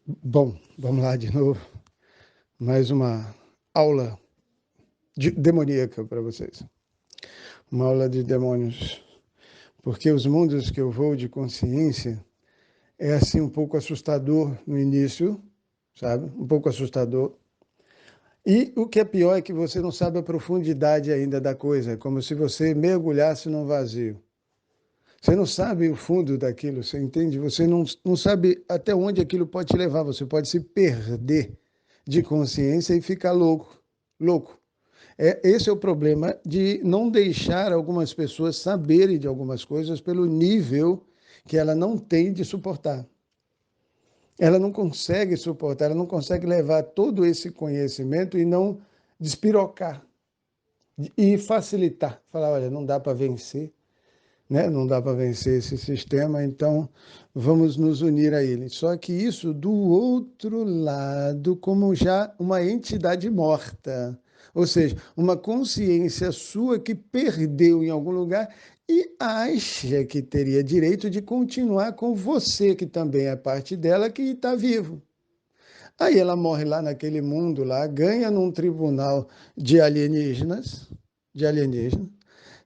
Bom, vamos lá de novo. Mais uma aula demoníaca para vocês. Uma aula de demônios. Porque os mundos que eu vou de consciência é assim um pouco assustador no início, sabe? Um pouco assustador. E o que é pior é que você não sabe a profundidade ainda da coisa. É como se você mergulhasse num vazio. Você não sabe o fundo daquilo, você entende? Você não sabe até onde aquilo pode te levar. Você pode se perder de consciência e ficar louco, louco. Esse é o problema de não deixar algumas pessoas saberem de algumas coisas pelo nível que ela não tem de suportar. Ela não consegue suportar, ela não consegue levar todo esse conhecimento e não despirocar e facilitar. Falar, olha, não dá para vencer, né? Não dá para vencer esse sistema, então vamos nos unir a ele. Só que isso do outro lado, como já uma entidade morta, ou seja, uma consciência sua que perdeu em algum lugar e acha que teria direito de continuar com você, que também é parte dela, que está vivo. Aí ela morre lá naquele mundo lá, ganha num tribunal de alienígenas,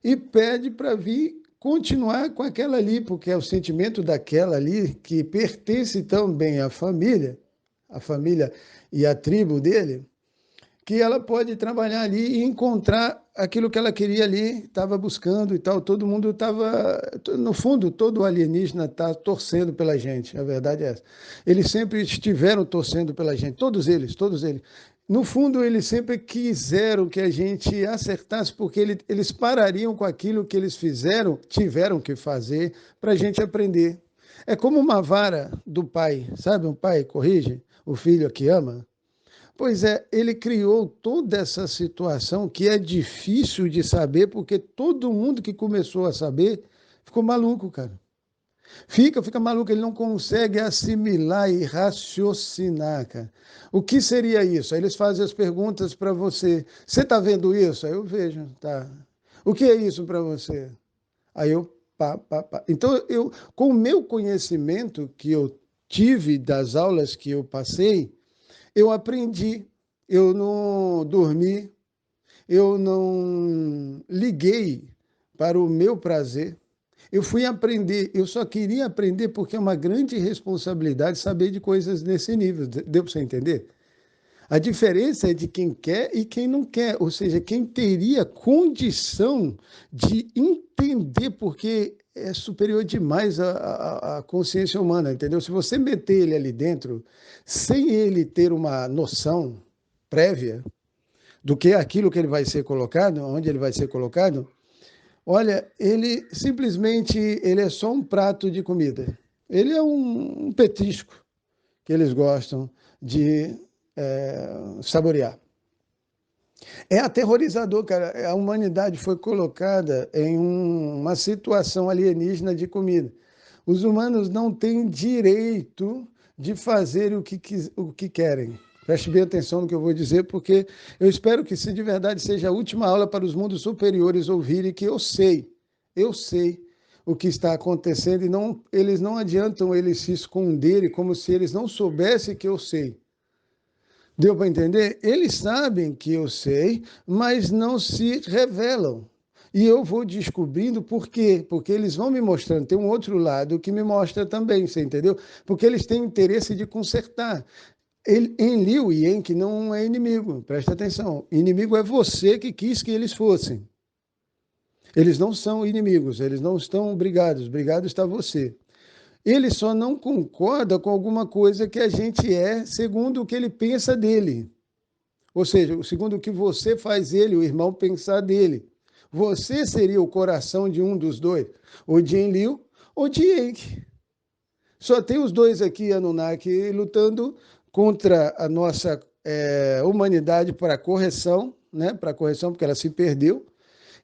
e pede para vir continuar com aquela ali, porque é o sentimento daquela ali que pertence também à a família e a tribo dele, que ela pode trabalhar ali e encontrar aquilo que ela queria ali, estava buscando e tal. Todo mundo estava, no fundo, todo alienígena está torcendo pela gente, a verdade é essa. Eles sempre estiveram torcendo pela gente, todos eles, todos eles. No fundo, eles sempre quiseram que a gente acertasse, porque eles parariam com aquilo que eles fizeram, tiveram que fazer, para a gente aprender. É como uma vara do pai, sabe? Um pai corrige o filho que ama. Pois é, ele criou toda essa situação que é difícil de saber, porque todo mundo que começou a saber ficou maluco, cara. Fica maluco, ele não consegue assimilar e raciocinar, cara. O que seria isso? Aí eles fazem as perguntas para você. Você está vendo isso? Aí eu vejo, tá. O que é isso para você? Aí eu, pá, pá, pá. Então, com o meu conhecimento que eu tive das aulas que eu passei, eu aprendi, eu não dormi, eu não liguei para o meu prazer. Eu fui aprender, eu só queria aprender porque é uma grande responsabilidade saber de coisas nesse nível. Deu para você entender? A diferença é de quem quer e quem não quer, ou seja, quem teria condição de entender, porque é superior demais à consciência humana, entendeu? Se você meter ele ali dentro, sem ele ter uma noção prévia do que é aquilo que ele vai ser colocado, onde ele vai ser colocado, olha, ele simplesmente ele é só um prato de comida. Ele é um petisco que eles gostam de saborear. É aterrorizador, cara. A humanidade foi colocada em uma situação alienígena de comida. Os humanos não têm direito de fazer o que querem. Preste bem atenção no que eu vou dizer, porque eu espero que, se de verdade seja a última aula para os mundos superiores ouvirem que eu sei o que está acontecendo e não, eles não adiantam eles se esconderem como se eles não soubessem que eu sei. Deu para entender? Eles sabem que eu sei, mas não se revelam. E eu vou descobrindo por quê? Porque eles vão me mostrando. Tem um outro lado que me mostra também, você entendeu? Porque eles têm interesse de consertar. Em Liu e Enki não é inimigo, presta atenção. Inimigo é você que quis que eles fossem. Eles não são inimigos, eles não estão brigados, brigado está você. Ele só não concorda com alguma coisa que a gente é segundo o que ele pensa dele. Ou seja, segundo o que você faz ele, o irmão, pensar dele. Você seria o coração de um dos dois, ou de Enlil ou de Enki. Só tem os dois aqui, Anunnaki, lutando contra a nossa humanidade para correção, né? Para correção, porque ela se perdeu.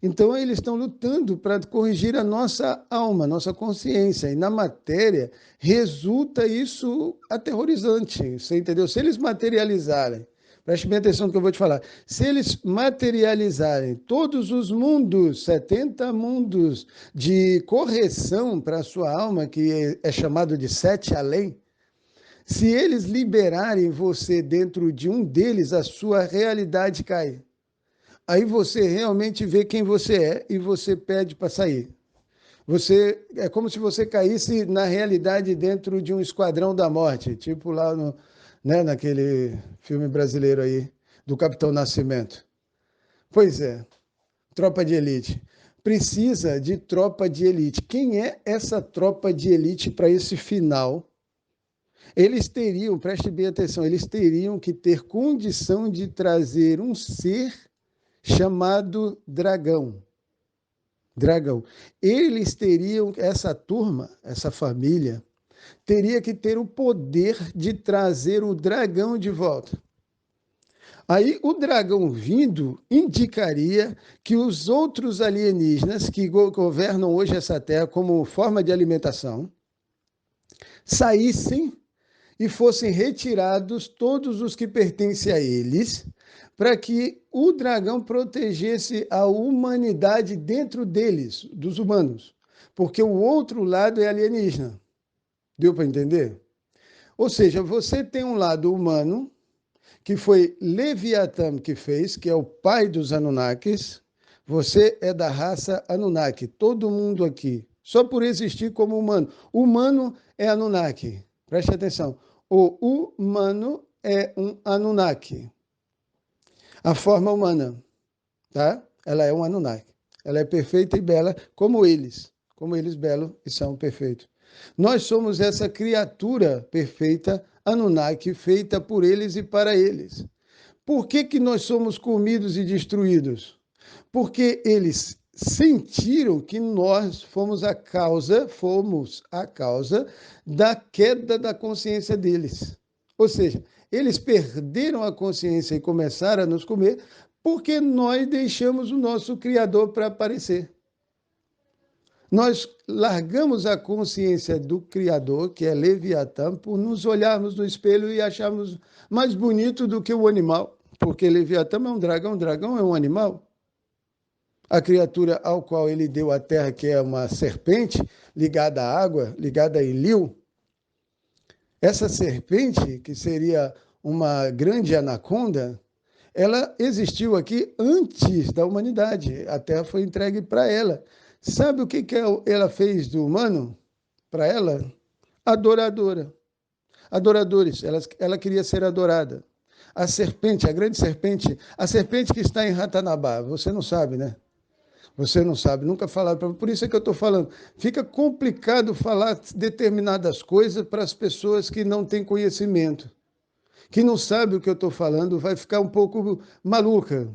Então, eles estão lutando para corrigir a nossa alma, a nossa consciência. E na matéria, resulta isso aterrorizante. Você entendeu? Se eles materializarem, preste bem atenção no que eu vou te falar, se eles materializarem todos os mundos, 70 mundos de correção para a sua alma, que é chamado de sete além, Se eles liberarem você dentro de um deles, a sua realidade cai. Aí você realmente vê quem você é e você pede para sair. Você é como se você caísse na realidade dentro de um esquadrão da morte, tipo lá no, né, naquele filme brasileiro aí do Capitão Nascimento. Pois é, tropa de elite. Precisa de tropa de elite. Quem é essa tropa de elite para esse final? Eles teriam, preste bem atenção, eles teriam que ter condição de trazer um ser chamado dragão. Dragão. Eles teriam, essa turma, essa família, teria que ter o poder de trazer o dragão de volta. Aí o dragão vindo indicaria que os outros alienígenas que governam hoje essa Terra como forma de alimentação saíssem e fossem retirados todos os que pertencem a eles, para que o dragão protegesse a humanidade dentro deles, dos humanos. Porque o outro lado é alienígena. Deu para entender? Ou seja, você tem um lado humano, que foi Leviatã que fez, que é o pai dos Anunnakis. Você é da raça Anunnaki, todo mundo aqui, só por existir como humano. Humano é Anunnaki, preste atenção. O humano é um Anunnaki. A forma humana, tá? Ela é um Anunnaki. Ela é perfeita e bela como eles belos e são perfeitos. Nós somos essa criatura perfeita, Anunnaki, feita por eles e para eles. Por que que nós somos comidos e destruídos? Porque eles sentiram que nós fomos a causa da queda da consciência deles. Ou seja, eles perderam a consciência e começaram a nos comer porque nós deixamos o nosso Criador para aparecer. Nós largamos a consciência do Criador, que é Leviatã, por nos olharmos no espelho e acharmos mais bonito do que o animal, porque Leviatã é um dragão é um animal. A criatura ao qual ele deu a terra, que é uma serpente ligada à água, ligada a Enlil, essa serpente, que seria uma grande anaconda, ela existiu aqui antes da humanidade. A terra foi entregue para ela. Sabe o que ela fez do humano? Para ela? Adoradora. Adoradores. Ela queria ser adorada. A serpente, a grande serpente, a serpente que está em Ratanabá, você não sabe, né? Você não sabe, nunca falaram. Por isso é que eu estou falando. Fica complicado falar determinadas coisas para as pessoas que não têm conhecimento. Que não sabe o que eu estou falando, vai ficar um pouco maluca.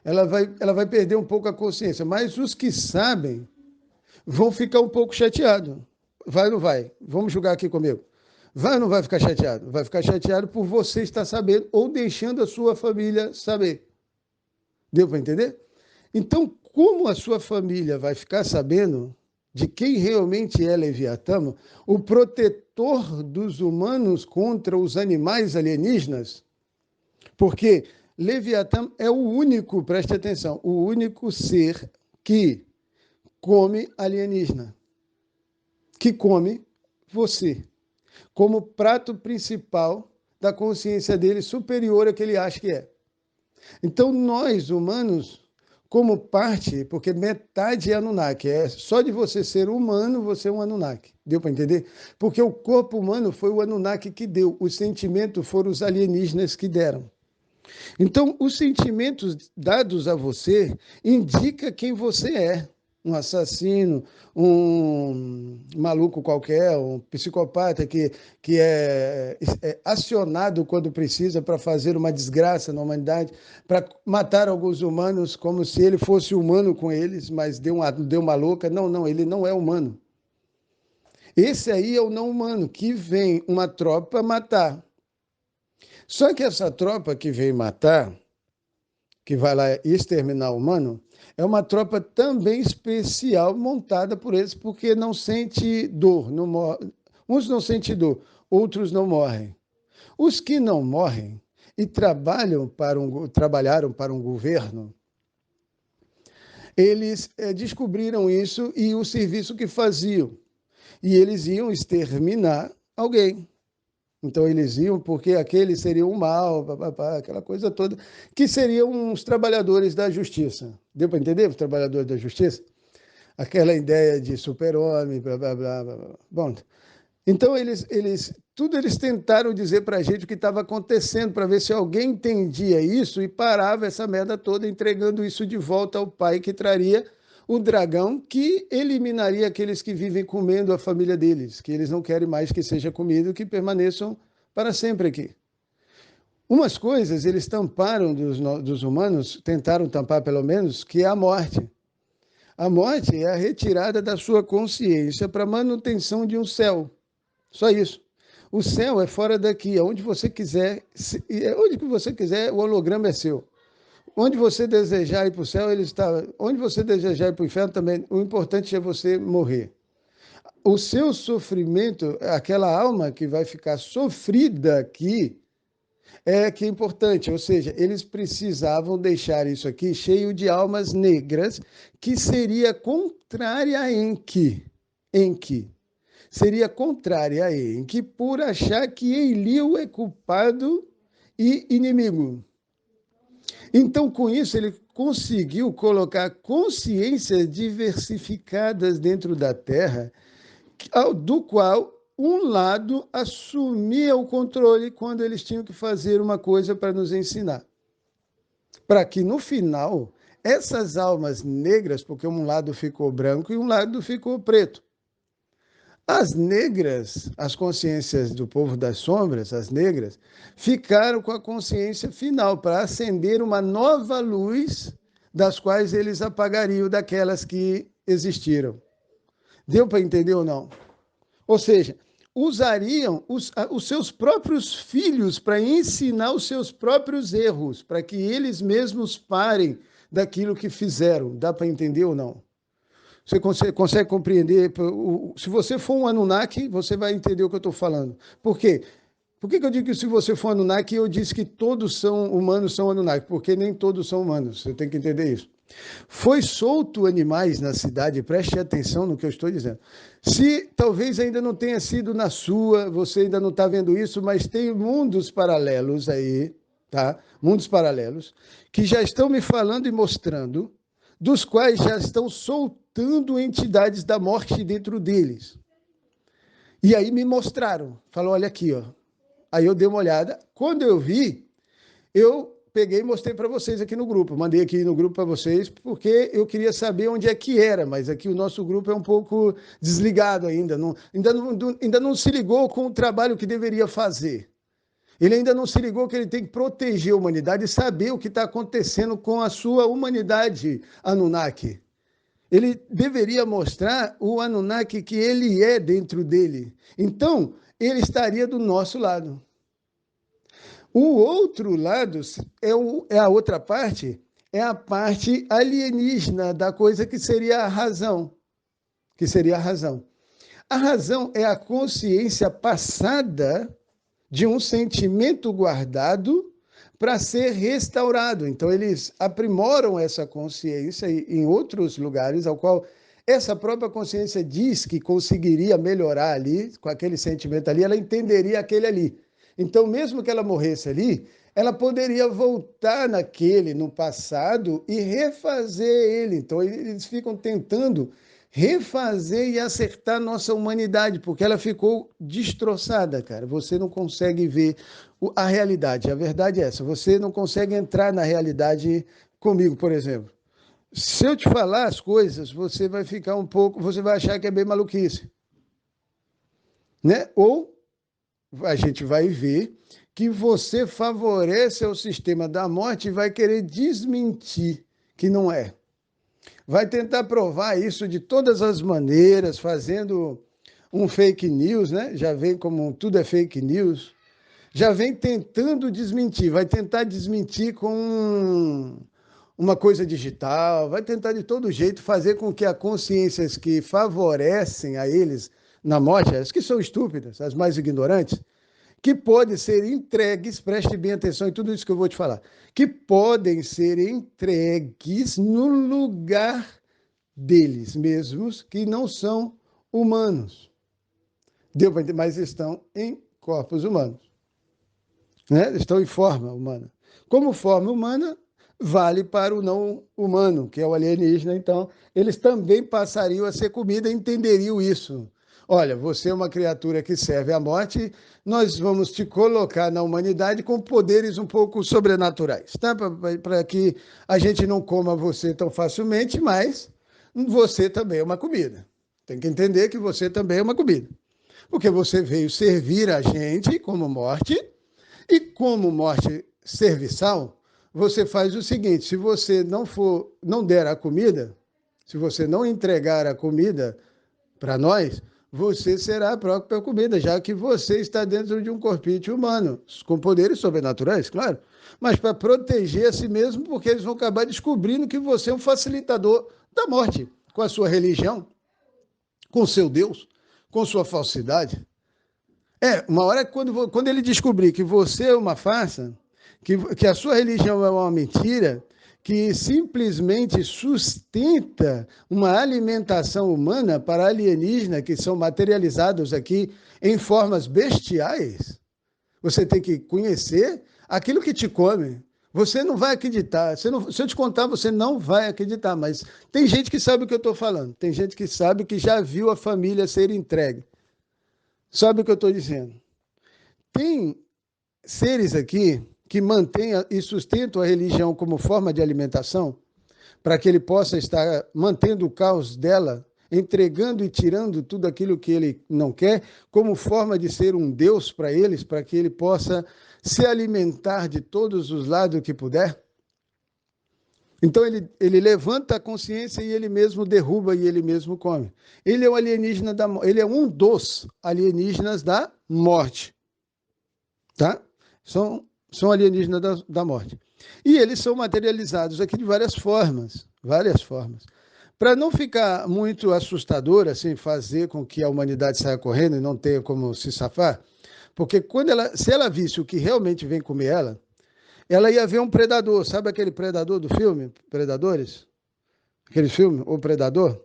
Ela vai perder um pouco a consciência. Mas os que sabem vão ficar um pouco chateados. Vai ou não vai? Vamos julgar aqui comigo. Vai ou não vai ficar chateado? Vai ficar chateado por você estar sabendo ou deixando a sua família saber. Deu para entender? Então, como a sua família vai ficar sabendo de quem realmente é Leviatã, o protetor dos humanos contra os animais alienígenas? Porque Leviatã é o único, preste atenção, o único ser que come alienígena, que come você, como prato principal da consciência dele superior a que ele acha que é. Então, nós, humanos, como parte, porque metade é Anunnaki, é só de você ser humano, você é um Anunnaki. Deu para entender? Porque o corpo humano foi o Anunnaki que deu, os sentimentos foram os alienígenas que deram. Então, os sentimentos dados a você indica quem você é. Um assassino, um maluco qualquer, um psicopata que é acionado quando precisa para fazer uma desgraça na humanidade, para matar alguns humanos como se ele fosse humano com eles, mas deu uma louca. Não, não, ele não é humano. Esse aí é o não humano, que vem uma tropa matar. Só que essa tropa que vem matar, que vai lá exterminar o humano, é uma tropa também especial montada por eles, porque não sente dor. Uns não sentem dor, outros não morrem. Os que não morrem e trabalharam para um governo, eles descobriram isso e o serviço que faziam. E eles iam exterminar alguém. Então eles iam porque aqueles seriam o mal, papapá, aquela coisa toda, que seriam os trabalhadores da justiça. Deu para entender? Os trabalhadores da justiça? Aquela ideia de super-homem, blá, blá, blá, blá, blá. Bom, então tudo eles tentaram dizer para a gente o que estava acontecendo, para ver se alguém entendia isso e parava essa merda toda, entregando isso de volta ao pai que traria o dragão que eliminaria aqueles que vivem comendo a família deles, que eles não querem mais que seja comido, que permaneçam para sempre aqui. Umas coisas eles tamparam dos humanos, tentaram tampar pelo menos, que é a morte. A morte é a retirada da sua consciência para manutenção de um céu. Só isso. O céu é fora daqui, aonde você quiser, onde que você quiser, o holograma é seu. Onde você desejar ir para o céu, ele está. Onde você desejar ir para o inferno também, o importante é você morrer. O seu sofrimento, aquela alma que vai ficar sofrida aqui, é que é importante, ou seja, eles precisavam deixar isso aqui cheio de almas negras, que seria contrária a Enki. Enki. Seria contrária a Enki por achar que Enlil é culpado e inimigo. Então, com isso, ele conseguiu colocar consciências diversificadas dentro da Terra, do qual um lado assumia o controle quando eles tinham que fazer uma coisa para nos ensinar. Para que, no final, essas almas negras, porque um lado ficou branco e um lado ficou preto, as negras, as consciências do povo das sombras, as negras, ficaram com a consciência final para acender uma nova luz das quais eles apagariam daquelas que existiram. Deu para entender ou não? Ou seja, usariam os seus próprios filhos para ensinar os seus próprios erros, para que eles mesmos parem daquilo que fizeram. Dá para entender ou não? Você consegue compreender? Se você for um Anunnaki, você vai entender o que eu estou falando. Por quê? Por que eu digo que se você for Anunnaki, eu disse que todos são humanos, são Anunnaki? Porque nem todos são humanos, você tem que entender isso. Foi solto animais na cidade, preste atenção no que eu estou dizendo. Se talvez ainda não tenha sido na sua, você ainda não está vendo isso, mas tem mundos paralelos aí, tá? Mundos paralelos, que já estão me falando e mostrando, dos quais já estão soltando entidades da morte dentro deles. E aí me mostraram, falou, olha aqui, ó. Aí eu dei uma olhada, quando eu vi, eu peguei e mostrei para vocês aqui no grupo, mandei aqui no grupo para vocês, porque eu queria saber onde é que era, mas aqui o nosso grupo é um pouco desligado ainda, ainda não se ligou com o trabalho que deveria fazer. Ele ainda não se ligou que ele tem que proteger a humanidade e saber o que está acontecendo com a sua humanidade, Anunnaki. Ele deveria mostrar o Anunnaki que ele é dentro dele. Então, ele estaria do nosso lado. O outro lado é a outra parte, é a parte alienígena da coisa que seria a razão. Que seria a razão. A razão é a consciência passada de um sentimento guardado para ser restaurado. Então, eles aprimoram essa consciência em outros lugares, ao qual essa própria consciência diz que conseguiria melhorar ali, com aquele sentimento ali, ela entenderia aquele ali. Então, mesmo que ela morresse ali, ela poderia voltar no passado, e refazer ele. Então, eles ficam tentando refazer e acertar nossa humanidade, porque ela ficou destroçada, cara. Você não consegue ver a realidade. A verdade é essa. Você não consegue entrar na realidade comigo, por exemplo. Se eu te falar as coisas, você vai ficar você vai achar que é bem maluquice. Né? Ou a gente vai ver que você favorece o sistema da morte e vai querer desmentir que não é. Vai tentar provar isso de todas as maneiras, fazendo um fake news, né? Já vem como tudo é fake news, já vem tentando desmentir, vai tentar desmentir com uma coisa digital, vai tentar de todo jeito fazer com que as consciências que favorecem a eles na morte, as que são estúpidas, as mais ignorantes, que podem ser entregues, preste bem atenção em tudo isso que eu vou te falar, que podem ser entregues no lugar deles mesmos, que não são humanos. Deu para entender? Mas estão corpos humanos, né? Estão em forma humana. Como forma humana, vale para o não humano, que é o alienígena, então eles também passariam a ser comida e entenderiam isso. Olha, você é uma criatura que serve à morte, nós vamos te colocar na humanidade com poderes um pouco sobrenaturais, tá? Para que a gente não coma você tão facilmente, mas você também é uma comida. Tem que entender que você também é uma comida. Porque você veio servir a gente como morte, e como morte serviçal, você faz o seguinte: se você não der a comida, se você não entregar a comida para nós, você será a própria comida, já que você está dentro de um corpício humano, com poderes sobrenaturais, claro, mas para proteger a si mesmo, porque eles vão acabar descobrindo que você é um facilitador da morte, com a sua religião, com seu Deus, com sua falsidade. Uma hora quando ele descobrir que você é uma farsa, que a sua religião é uma mentira, que simplesmente sustenta uma alimentação humana para alienígenas que são materializados aqui em formas bestiais, você tem que conhecer aquilo que te come. Você não vai acreditar. Se eu te contar, você não vai acreditar. Mas tem gente que sabe o que eu estou falando. Tem gente que sabe que já viu a família ser entregue. Sabe o que eu estou dizendo? Tem seres aqui que mantêm e sustentam a religião como forma de alimentação, para que ele possa estar mantendo o caos dela, entregando e tirando tudo aquilo que ele não quer, como forma de ser um Deus para eles, para que ele possa se alimentar de todos os lados que puder. Então ele levanta a consciência e ele mesmo derruba e ele mesmo come. Ele é o alienígena ele é um dos alienígenas da morte, tá? São alienígenas da morte. E eles são materializados aqui de várias formas, várias formas. Para não ficar muito assustador, assim, fazer com que a humanidade saia correndo e não tenha como se safar, porque se ela visse o que realmente vem comer ela ia ver um predador. Sabe aquele predador do filme, Predadores? Aquele filme, O Predador?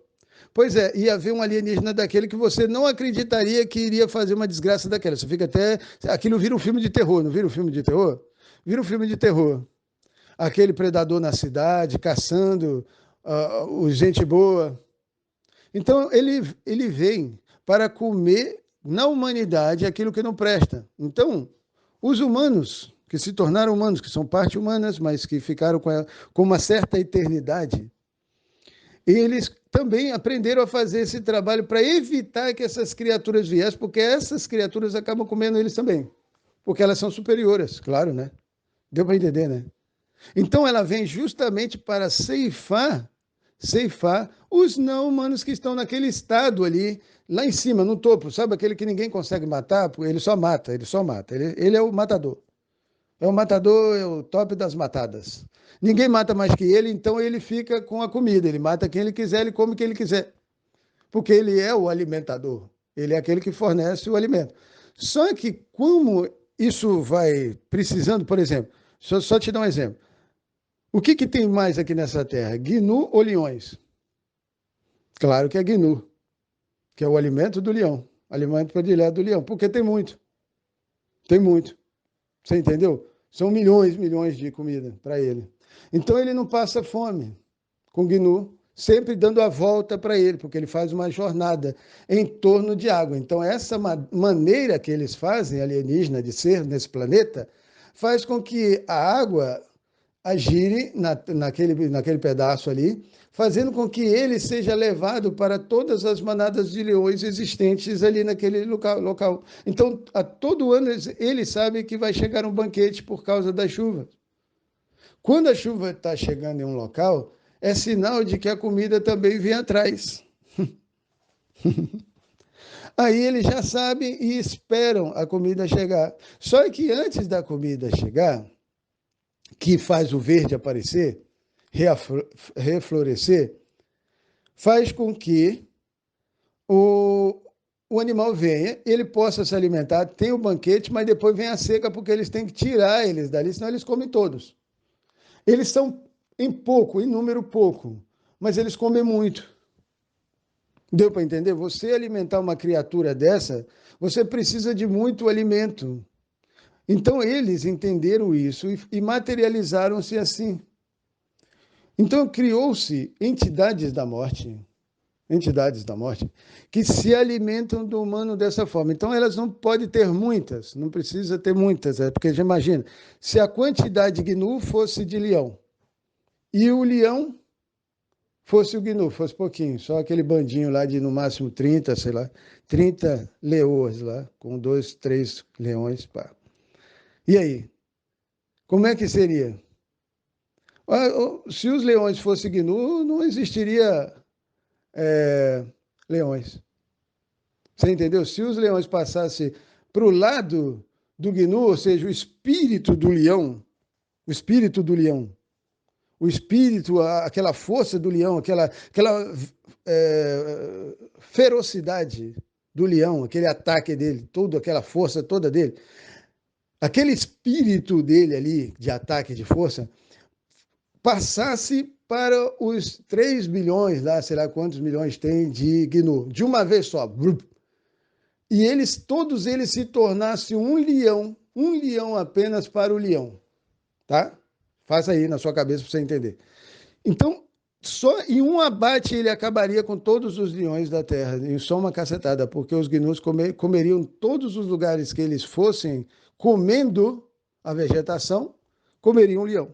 Pois é, ia ver um alienígena daquele que você não acreditaria que iria fazer uma desgraça daquela. Você fica até... Aquilo vira um filme de terror, não vira um filme de terror? Vira um filme de terror. Aquele predador na cidade, caçando gente boa. Então, ele vem para comer na humanidade aquilo que não presta. Então, os humanos que se tornaram humanos, que são parte humanas, mas que ficaram com uma certa eternidade, eles também aprenderam a fazer esse trabalho para evitar que essas criaturas viessem, porque essas criaturas acabam comendo eles também, porque elas são superiores, claro, né? Deu para entender, né? Então ela vem justamente para ceifar os não humanos que estão naquele estado ali, lá em cima, no topo, sabe aquele que ninguém consegue matar, ele só mata, ele é o matador. É o matador, é o top das matadas. Ninguém mata mais que ele, então ele fica com a comida. Ele mata quem ele quiser, ele come quem ele quiser. Porque ele é o alimentador. Ele é aquele que fornece o alimento. Só que como isso vai precisando, por exemplo, só te dar um exemplo. O que tem mais aqui nessa terra? Gnu ou leões? Claro que é gnu, que é o alimento do leão. Alimento predileto do leão. Porque tem muito. Tem muito. Você entendeu? São milhões de comida para ele. Então ele não passa fome com o gnu, sempre dando a volta para ele, porque ele faz uma jornada em torno de água. Então essa maneira que eles fazem, alienígena, de ser nesse planeta, faz com que a água agire naquele pedaço ali, fazendo com que ele seja levado para todas as manadas de leões existentes ali naquele local. Então, a todo ano, ele sabe que vai chegar um banquete por causa da chuva. Quando a chuva está chegando em um local, é sinal de que a comida também vem atrás. Aí eles já sabem e esperam a comida chegar. Só que antes da comida chegar, que faz o verde aparecer, reflorescer, faz com que o animal venha, ele possa se alimentar, tem o banquete, mas depois vem a seca, porque eles têm que tirar eles dali, senão eles comem todos. Eles são em número pouco, mas eles comem muito. Deu para entender? Você alimentar uma criatura dessa, você precisa de muito alimento. Então eles entenderam isso e materializaram-se assim. Então criou-se entidades da morte, que se alimentam do humano dessa forma. Então elas não podem ter muitas, não precisa ter muitas, porque já imagina, se a quantidade de gnu fosse de leão, e o leão fosse o gnu, fosse pouquinho, só aquele bandinho lá de no máximo 30, sei lá, 30 leoas lá, com 2, 3 leões, pá. E aí? Como é que seria? Se os leões fossem gnu, não existiria leões. Você entendeu? Se os leões passassem para o lado do gnu, ou seja, o espírito do leão, o espírito do leão, o espírito, aquela força do leão, aquela ferocidade do leão, aquele ataque dele, toda aquela força toda dele, aquele espírito dele ali, de ataque, de força, passasse para os 3 bilhões, lá, sei lá quantos milhões tem de gnu, de uma vez só. E todos eles se tornassem um leão apenas para o leão. Tá? Faça aí na sua cabeça para você entender. Então, só em um abate ele acabaria com todos os leões da terra, em só uma cacetada, porque os gnus comeriam todos os lugares que eles fossem comendo a vegetação, comeriam um leão.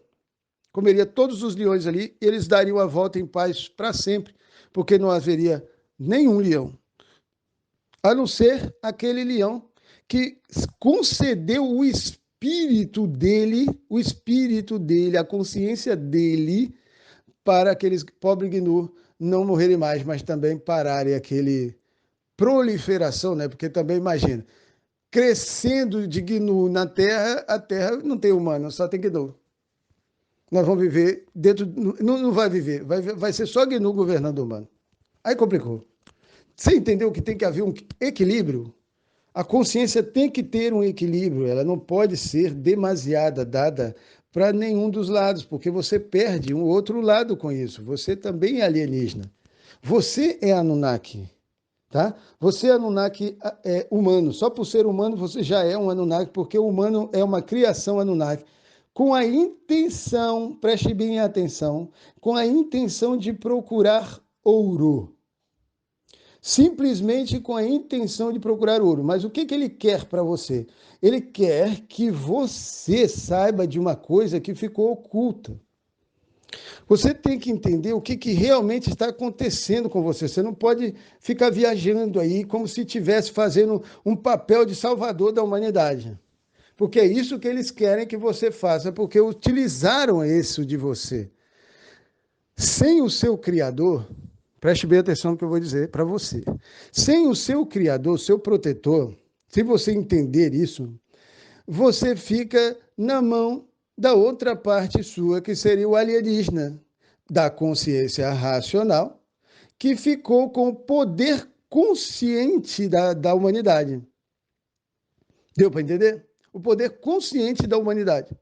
Comeria todos os leões ali, e eles dariam a volta em paz para sempre, porque não haveria nenhum leão, a não ser aquele leão que concedeu o espírito dele, a consciência dele, para aqueles pobres gnu não morrerem mais, mas também pararem aquele proliferação, né? Porque também imagina, crescendo de gnu na Terra, a Terra não tem humano, só tem gnu. Nós vamos viver dentro, não vai viver, vai ser só gnu governando o humano. Aí complicou. Você entendeu que tem que haver um equilíbrio? A consciência tem que ter um equilíbrio, ela não pode ser demasiada dada para nenhum dos lados, porque você perde um outro lado com isso. Você também é alienígena. Você é Anunnaki, tá? Você é Anunnaki humano. Só por ser humano você já é um Anunnaki, porque o humano é uma criação Anunnaki. Com a intenção, preste bem atenção, com a intenção de procurar ouro. Simplesmente com a intenção de procurar ouro. Mas o que ele quer para você? Ele quer que você saiba de uma coisa que ficou oculta. Você tem que entender o que realmente está acontecendo com você. Você não pode ficar viajando aí como se estivesse fazendo um papel de salvador da humanidade. Porque é isso que eles querem que você faça, porque utilizaram isso de você. Sem o seu Criador, preste bem atenção no que eu vou dizer para você. Sem o seu Criador, seu protetor, se você entender isso, você fica na mão da outra parte sua, que seria o alienígena, da consciência racional, que ficou com o poder consciente da humanidade. Deu para entender? O poder consciente da humanidade.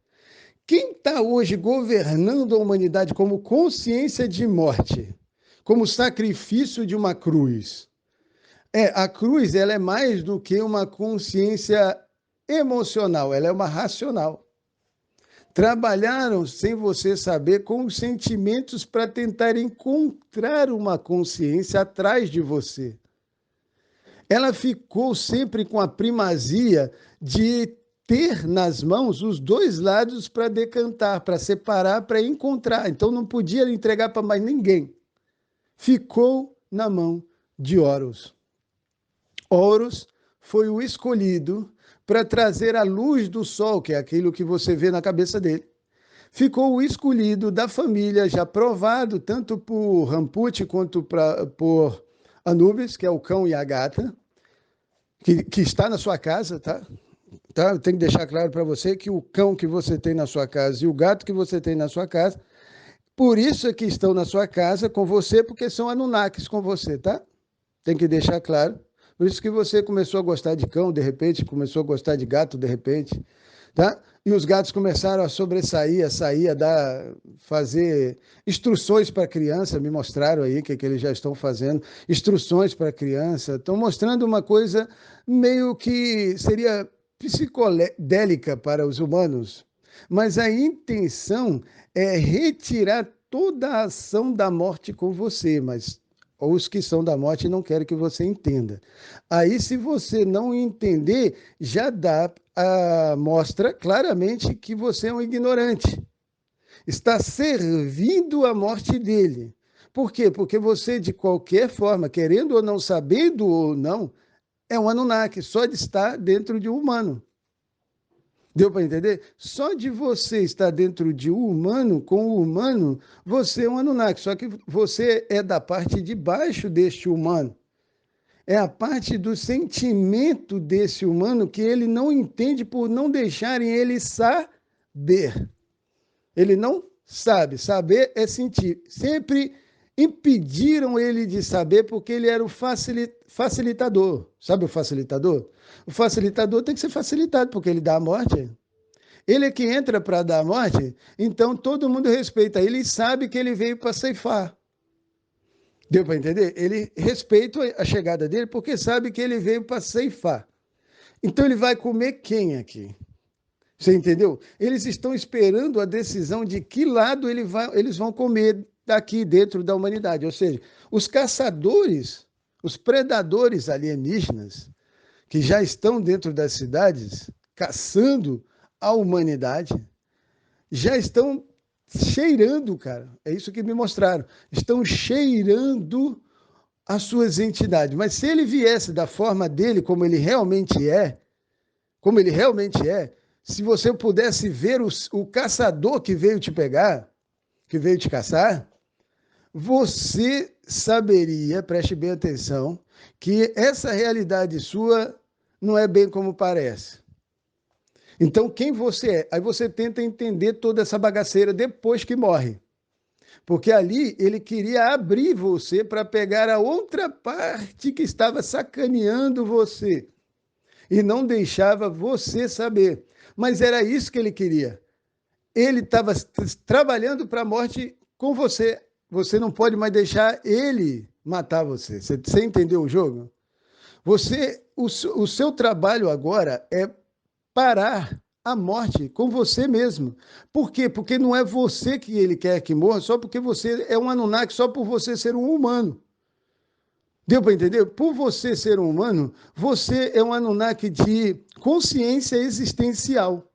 Quem está hoje governando a humanidade como consciência de morte, como sacrifício de uma cruz? A cruz ela é mais do que uma consciência emocional, ela é uma racional. Trabalharam sem você saber com os sentimentos para tentar encontrar uma consciência atrás de você. Ela ficou sempre com a primazia de ter nas mãos os dois lados para decantar, para separar, para encontrar. Então não podia entregar para mais ninguém. Ficou na mão de Horus. Horus foi o escolhido para trazer a luz do sol, que é aquilo que você vê na cabeça dele. Ficou o escolhido da família, já provado tanto por Ramput quanto por Anubis, que é o cão e a gata, que está na sua casa, tá? Tá? Eu tenho que deixar claro para você que o cão que você tem na sua casa e o gato que você tem na sua casa, por isso é que estão na sua casa com você, porque são Anunnakis com você, tá? Tem que deixar claro. Por isso que você começou a gostar de cão, de repente, começou a gostar de gato, de repente. tá? E os gatos começaram a sobressair, a sair, fazer instruções para a criança, me mostraram aí que eles já estão fazendo, instruções para a criança, estão mostrando uma coisa meio que seria psicodélica para os humanos, mas a intenção é retirar toda a ação da morte com você, mas os que são da morte não querem que você entenda. Aí, se você não entender, já dá a mostra claramente que você é um ignorante. Está servindo a morte dele. Por quê? Porque você, de qualquer forma, querendo ou não, sabendo ou não, é um Anunnaki, só de estar dentro de um humano. Deu para entender? Só de você estar dentro de um humano, com o humano, você é um Anunnaki. Só que você é da parte de baixo deste humano. É a parte do sentimento desse humano que ele não entende por não deixarem ele saber. Ele não sabe. Saber é sentir. Sempre impediram ele de saber porque ele era o facilitador. Sabe o facilitador? O facilitador tem que ser facilitado porque ele dá a morte. Ele é que entra para dar a morte, então todo mundo respeita ele e sabe que ele veio para ceifar. Deu para entender? Ele respeita a chegada dele porque sabe que ele veio para ceifar. Então ele vai comer quem aqui? Você entendeu? Eles estão esperando a decisão de que lado eles vão comer daqui dentro da humanidade. Ou seja, os caçadores, os predadores alienígenas, que já estão dentro das cidades, caçando a humanidade, já estão cheirando, cara. É isso que me mostraram. Estão cheirando as suas entidades. Mas se ele viesse da forma dele, como ele realmente é, se você pudesse ver o caçador que veio te pegar, que veio te caçar, você saberia, preste bem atenção, que essa realidade sua não é bem como parece. Então, quem você é? Aí você tenta entender toda essa bagaceira depois que morre. Porque ali ele queria abrir você para pegar a outra parte que estava sacaneando você e não deixava você saber. Mas era isso que ele queria. Ele estava trabalhando para a morte com você. Você não pode mais deixar ele matar você. Você entendeu o jogo? O seu trabalho agora é parar a morte com você mesmo. Por quê? Porque não é você que ele quer que morra só porque você é um Anunnaki, só por você ser um humano. Deu para entender? Por você ser um humano, você é um Anunnaki de consciência existencial.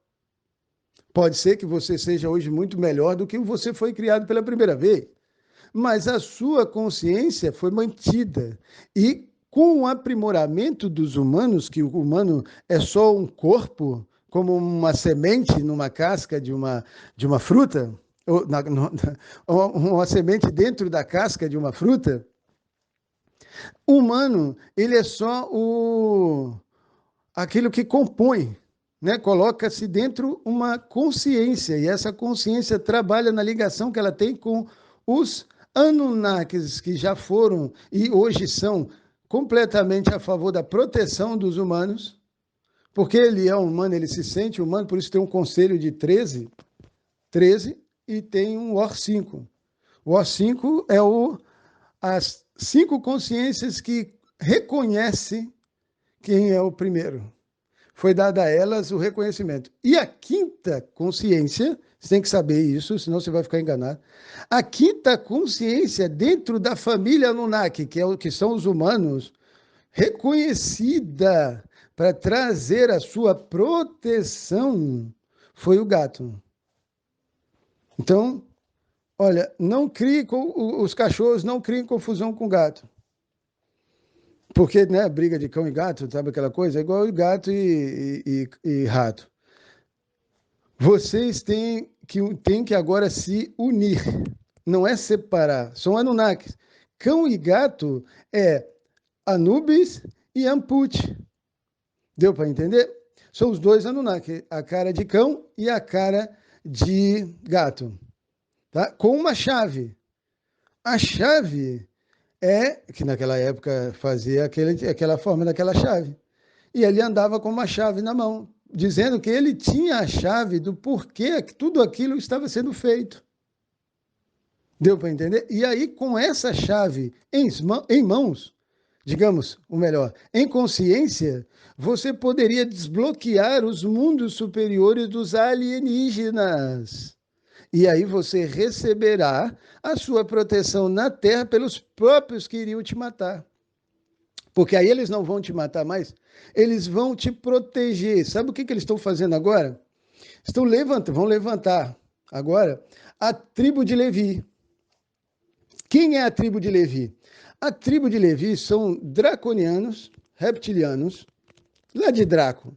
Pode ser que você seja hoje muito melhor do que você foi criado pela primeira vez, mas a sua consciência foi mantida. E com o aprimoramento dos humanos, que o humano é só um corpo, como uma semente numa casca de uma fruta, ou uma semente dentro da casca de uma fruta, o humano, ele é só aquilo que compõe, né? Coloca-se dentro uma consciência, e essa consciência trabalha na ligação que ela tem com os Anunnakis, que já foram e hoje são completamente a favor da proteção dos humanos, porque ele é humano, ele se sente humano, por isso tem um conselho de 13 e tem um OR5. O OR5 é as 5 consciências que reconhecem quem é o primeiro. Foi dado a elas o reconhecimento. E a quinta consciência, você tem que saber isso, senão você vai ficar enganado. A quinta consciência dentro da família Anunnaki, que são os humanos, reconhecida para trazer a sua proteção, foi o gato. Então, olha, não crie os cachorros não criem confusão com o gato. Porque, né, briga de cão e gato, sabe aquela coisa? É igual gato e rato. Vocês têm que agora se unir, não é separar, são Anunnakis. Cão e gato é Anubis e Amput. Deu para entender? São os dois Anunnaki, a cara de cão e a cara de gato. Tá? Com uma chave. A chave que naquela época fazia aquela forma daquela chave. E ele andava com uma chave na mão. dizendo que ele tinha a chave do porquê tudo aquilo estava sendo feito. Deu para entender? E aí, com essa chave em mãos, digamos, ou melhor, em consciência, você poderia desbloquear os mundos superiores dos alienígenas. E aí você receberá a sua proteção na Terra pelos próprios que iriam te matar. Porque aí eles não vão te matar mais, eles vão te proteger. Sabe o que eles estão fazendo agora? Vão levantar agora a tribo de Levi. Quem é a tribo de Levi? A tribo de Levi são draconianos, reptilianos, lá de Draco,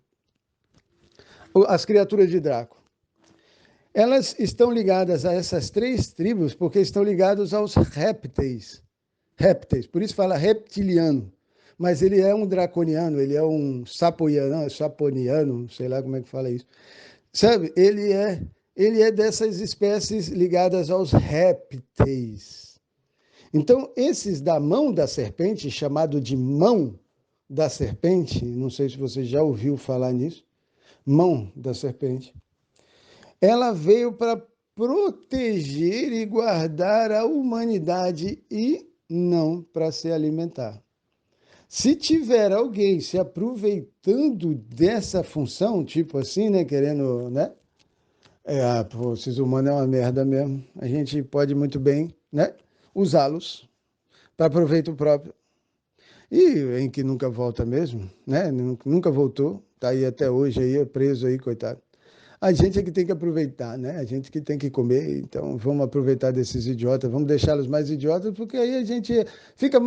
as criaturas de Draco. Elas estão ligadas a essas três tribos porque estão ligados aos répteis. Por isso fala reptiliano. Mas ele é um draconiano, ele é um saponiano, sei lá como é que fala isso. Sabe, ele é dessas espécies ligadas aos répteis. Então, esses da mão da serpente, chamado de mão da serpente, não sei se você já ouviu falar nisso, mão da serpente, ela veio para proteger e guardar a humanidade e não para se alimentar. Se tiver alguém se aproveitando dessa função, tipo assim, né, querendo, né? Esses humanos é uma merda mesmo. A gente pode muito bem, né, usá-los para proveito próprio. E em que nunca volta mesmo, né? Nunca voltou, tá aí até hoje aí, preso aí, coitado. A gente é que tem que aproveitar, né? A gente que tem que comer, então vamos aproveitar desses idiotas, vamos deixá-los mais idiotas, porque aí a gente fica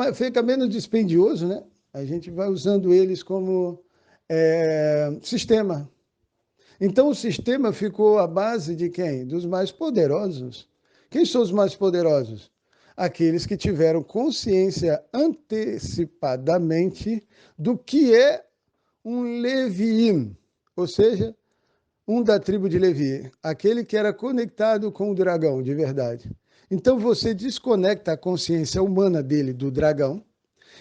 menos dispendioso, né? A gente vai usando eles como sistema. Então o sistema ficou à base de quem? Dos mais poderosos. Quem são os mais poderosos? Aqueles que tiveram consciência antecipadamente do que é um Leviim, ou seja, um da tribo de Levi, aquele que era conectado com o dragão de verdade. Então você desconecta a consciência humana dele do dragão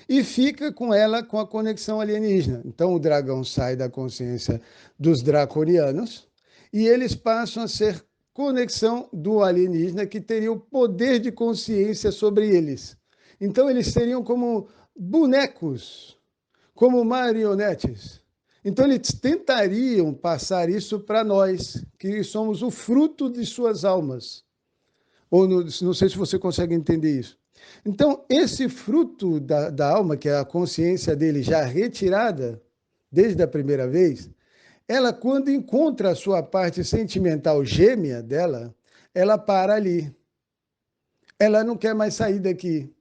e fica com ela com a conexão alienígena. Então o dragão sai da consciência dos draconianos e eles passam a ser conexão do alienígena que teria o poder de consciência sobre eles. Então eles seriam como bonecos, como marionetes. Então, eles tentariam passar isso para nós, que somos o fruto de suas almas. Ou não sei se você consegue entender isso. Então, esse fruto da alma, que é a consciência dele já retirada, desde a primeira vez, ela, quando encontra a sua parte sentimental gêmea dela, ela para ali. Ela não quer mais sair daqui.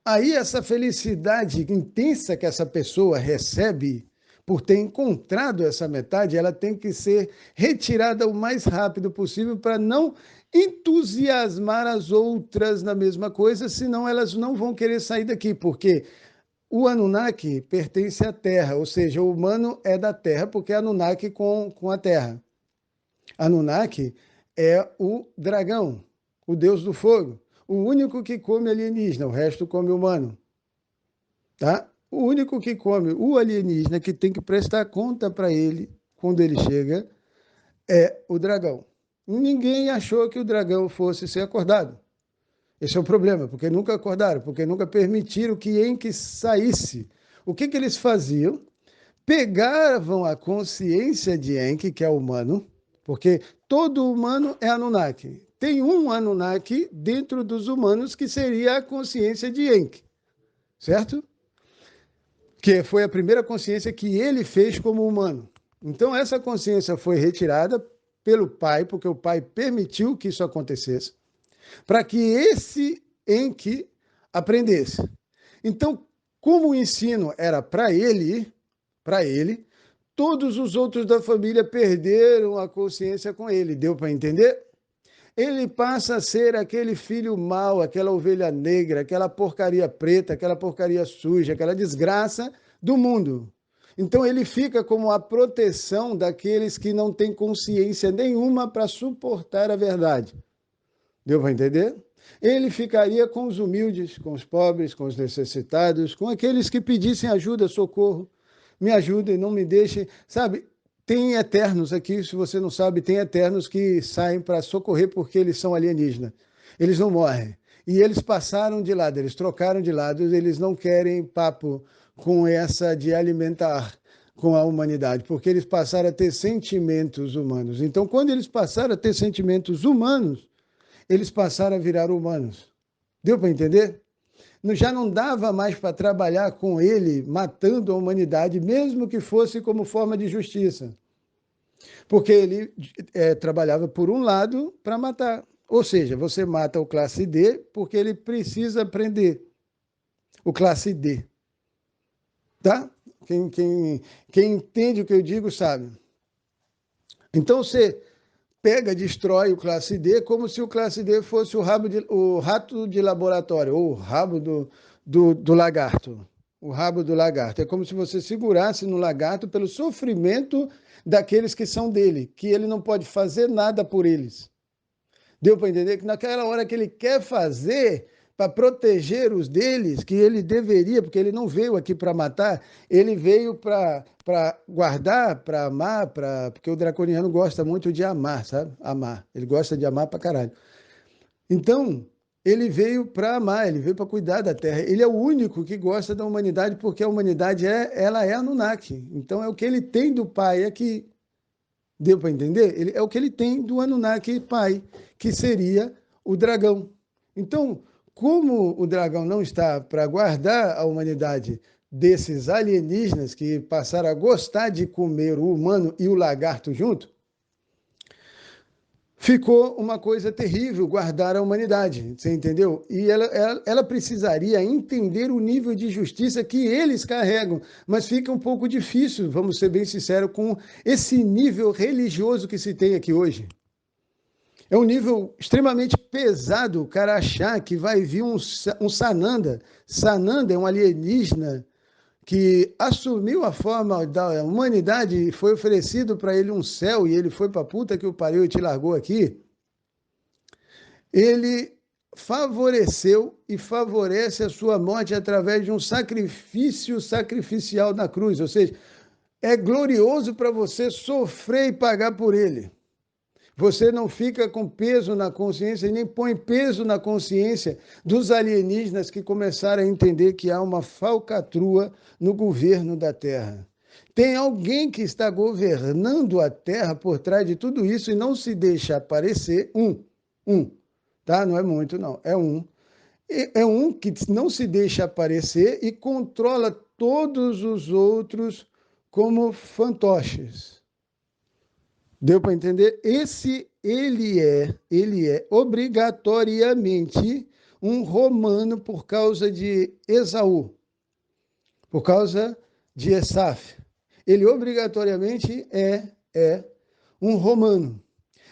Aí, essa felicidade intensa que essa pessoa recebe por ter encontrado essa metade, ela tem que ser retirada o mais rápido possível para não entusiasmar as outras na mesma coisa, senão elas não vão querer sair daqui, porque o Anunnaki pertence à Terra, ou seja, o humano é da Terra, porque é Anunnaki com a Terra. Anunnaki é o dragão, o deus do fogo, o único que come alienígena, o resto come humano. Tá? O único que come o alienígena, que tem que prestar conta para ele quando ele chega, é o dragão. Ninguém achou que o dragão fosse ser acordado. Esse é o problema, porque nunca acordaram, porque nunca permitiram que Enki saísse. O que eles faziam? Pegavam a consciência de Enki, que é humano, porque todo humano é Anunnaki. Tem um Anunnaki dentro dos humanos que seria a consciência de Enki, certo? Que foi a primeira consciência que ele fez como humano. Então, essa consciência foi retirada pelo pai, porque o pai permitiu que isso acontecesse, para que esse Enki aprendesse. Então, como o ensino era para ele, todos os outros da família perderam a consciência com ele. Deu para entender? Ele passa a ser aquele filho mau, aquela ovelha negra, aquela porcaria preta, aquela porcaria suja, aquela desgraça do mundo. Então ele fica como a proteção daqueles que não têm consciência nenhuma para suportar a verdade. Deu para entender? Ele ficaria com os humildes, com os pobres, com os necessitados, com aqueles que pedissem ajuda, socorro. Me ajudem, não me deixem, sabe? tem eternos aqui, se você não sabe, tem eternos que saem para socorrer porque eles são alienígenas. Eles não morrem. E eles passaram de lado, eles trocaram de lado, eles não querem papo com essa de alimentar com a humanidade, porque eles passaram a ter sentimentos humanos. Então, quando eles passaram a ter sentimentos humanos, eles passaram a virar humanos. Deu para entender? Já não dava mais para trabalhar com ele matando a humanidade, mesmo que fosse como forma de justiça. Porque ele trabalhava por um lado para matar. Ou seja, você mata o classe D porque ele precisa aprender o classe D. Tá? Quem entende o que eu digo sabe. Então você pega, destrói o classe D como se o classe D fosse o rato de laboratório, ou o rabo do lagarto. O rabo do lagarto. É como se você segurasse no lagarto pelo sofrimento daqueles que são dele, que ele não pode fazer nada por eles. Deu para entender que naquela hora que ele quer fazer para proteger os deles, que ele deveria, porque ele não veio aqui para matar, ele veio para guardar, para amar, porque o draconiano gosta muito de amar, sabe? Amar. Ele gosta de amar para caralho. Então, ele veio para amar, ele veio para cuidar da Terra. Ele é o único que gosta da humanidade, porque a humanidade ela é Anunnaki. Então, é o que ele tem do pai aqui. Deu para entender? É o que ele tem do Anunnaki pai, que seria o dragão. Então, como o dragão não está para guardar a humanidade desses alienígenas que passaram a gostar de comer o humano e o lagarto junto, ficou uma coisa terrível guardar a humanidade, você entendeu? E ela precisaria entender o nível de justiça que eles carregam, mas fica um pouco difícil, vamos ser bem sinceros, com esse nível religioso que se tem aqui hoje. É um nível extremamente pesado o cara achar que vai vir um Sananda. Sananda é um alienígena que assumiu a forma da humanidade e foi oferecido para ele um céu e ele foi para a puta que o pariu e te largou aqui. Ele favoreceu e favorece a sua morte através de um sacrifício sacrificial na cruz, ou seja, é glorioso para você sofrer e pagar por ele. Você não fica com peso na consciência e nem põe peso na consciência dos alienígenas que começaram a entender que há uma falcatrua no governo da Terra. Tem alguém que está governando a Terra por trás de tudo isso e não se deixa aparecer tá? Não é muito, não, é um. É um que não se deixa aparecer e controla todos os outros como fantoches. Deu para entender? Ele é obrigatoriamente um romano por causa de Esaú, por causa de Esaf. Ele obrigatoriamente é um romano.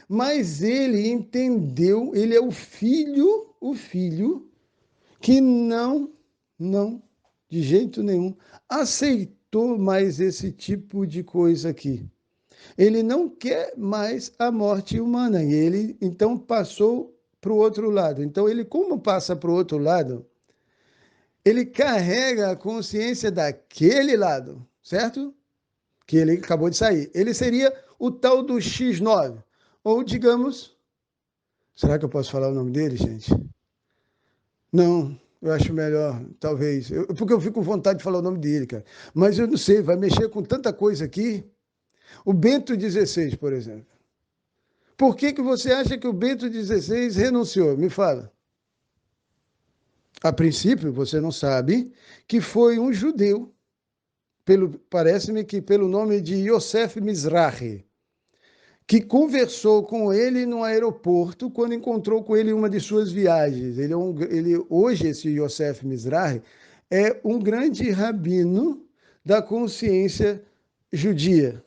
Mas ele entendeu, ele é o filho que não, de jeito nenhum, aceitou mais esse tipo de coisa aqui. Ele não quer mais a morte humana, e ele então passou para o outro lado. Então, ele, como passa para o outro lado, ele carrega a consciência daquele lado, certo? Que ele acabou de sair. Ele seria o tal do X9, ou digamos, será que eu posso falar o nome dele, gente? Não, eu acho melhor, talvez, porque eu fico com vontade de falar o nome dele, cara. Mas eu não sei, vai mexer com tanta coisa aqui. O Bento XVI, por exemplo. Por que você acha que o Bento XVI renunciou? Me fala. A princípio, você não sabe que foi um judeu, parece-me que pelo nome de Yosef Mizrahi, que conversou com ele no aeroporto quando encontrou com ele em uma de suas viagens. Hoje, esse Yosef Mizrahi é um grande rabino da consciência judia,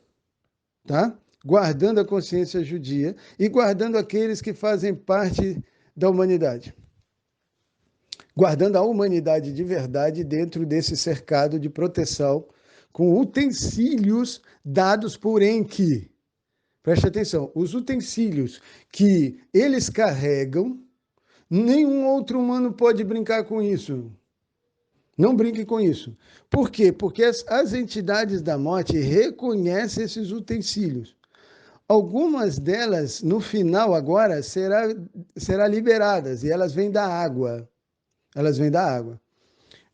tá? Guardando a consciência judia e guardando aqueles que fazem parte da humanidade. Guardando a humanidade de verdade dentro desse cercado de proteção com utensílios dados por Enki. Preste atenção, os utensílios que eles carregam, nenhum outro humano pode brincar com isso. Não brinque com isso. Por quê? Porque as entidades da morte reconhecem esses utensílios. Algumas delas, no final agora, será liberadas, e elas vêm da água. Elas vêm da água.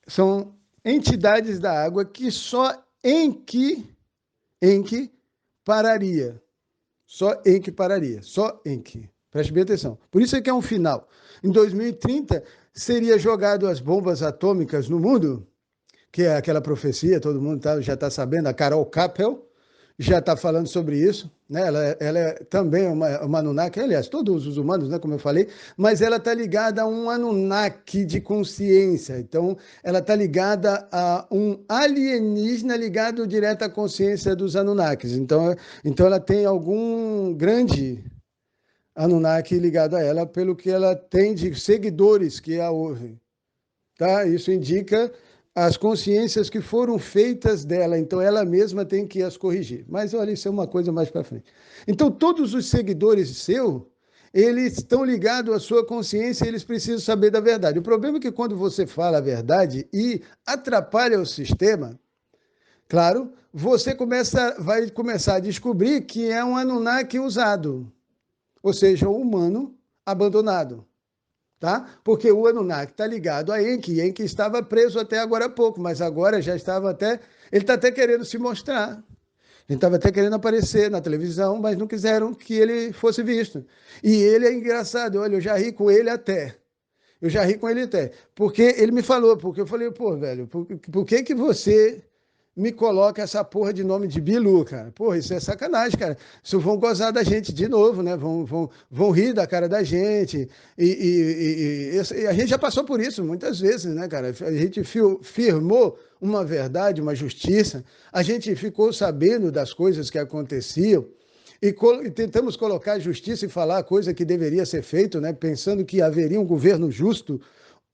São entidades da água que só Enki pararia. Só Enki pararia. Só Enki. Preste bem atenção. Por isso é que é um final. Em 2030, seria jogado as bombas atômicas no mundo, que é aquela profecia, todo mundo já está sabendo, a Carol Kappel já está falando sobre isso, né? Ela é também uma Anunnaki, aliás, todos os humanos, né, como eu falei, mas ela está ligada a um Anunnaki de consciência, então ela está ligada a um alienígena ligado direto à consciência dos Anunnakis, então ela tem algum grande Anunnaki ligado a ela, pelo que ela tem de seguidores que a ouvem. Tá? Isso indica as consciências que foram feitas dela, então ela mesma tem que as corrigir. Mas olha, isso é uma coisa mais para frente. Então, todos os seguidores seu, eles estão ligados à sua consciência e eles precisam saber da verdade. O problema é que quando você fala a verdade e atrapalha o sistema, claro, você vai começar a descobrir que é um Anunnaki usado, ou seja, um humano abandonado. Tá? Porque o Anunnaki está ligado a Enki. Enki estava preso até agora há pouco, mas agora já estava até... Ele está até querendo se mostrar. Ele estava até querendo aparecer na televisão, mas não quiseram que ele fosse visto. E ele é engraçado. Olha, eu já ri com ele até. Eu já ri com ele até. Porque ele me falou, porque eu falei, pô, velho, por que você me coloca essa porra de nome de Bilu, cara? Porra, isso é sacanagem, cara. Isso vão gozar da gente de novo, né? Vão rir da cara da gente. E a gente já passou por isso muitas vezes, né, cara? A gente firmou uma verdade, uma justiça. A gente ficou sabendo das coisas que aconteciam. E tentamos colocar justiça e falar a coisa que deveria ser feito, né? Pensando que haveria um governo justo,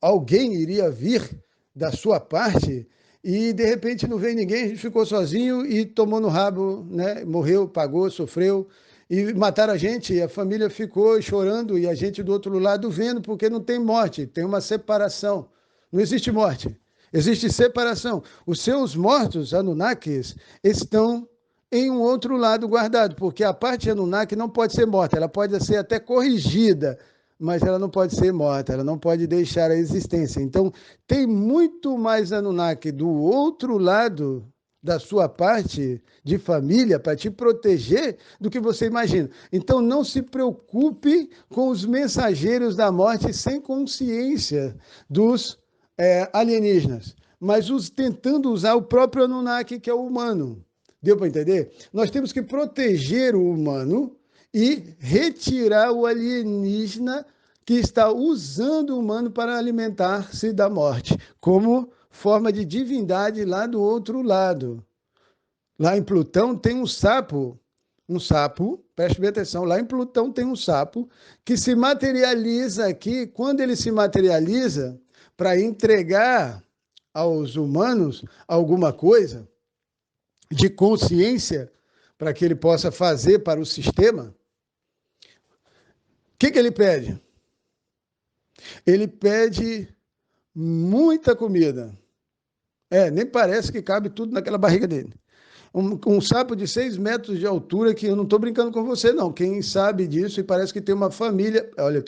alguém iria vir da sua parte, e de repente não veio ninguém, a gente ficou sozinho e tomou no rabo, né? Morreu, pagou, sofreu, e mataram a gente, e a família ficou chorando, e a gente do outro lado vendo, porque não tem morte, tem uma separação. Não existe morte, existe separação. Os seus mortos, Anunnakis, estão em um outro lado guardado, porque a parte Anunnaki não pode ser morta, ela pode ser até corrigida, mas ela não pode ser morta, ela não pode deixar a existência. Então, tem muito mais Anunnaki do outro lado da sua parte de família para te proteger do que você imagina. Então, não se preocupe com os mensageiros da morte sem consciência dos alienígenas, mas tentando usar o próprio Anunnaki, que é o humano. Deu para entender? Nós temos que proteger o humano e retirar o alienígena que está usando o humano para alimentar-se da morte, como forma de divindade lá do outro lado. Lá em Plutão tem um sapo, preste bem atenção, lá em Plutão tem um sapo que se materializa aqui. Quando ele se materializa para entregar aos humanos alguma coisa de consciência para que ele possa fazer para o sistema, o que ele pede? Ele pede muita comida. Nem parece que cabe tudo naquela barriga dele. Um sapo de 6 metros de altura, que eu não estou brincando com você, não. Quem sabe disso, e parece que tem uma família... Olha,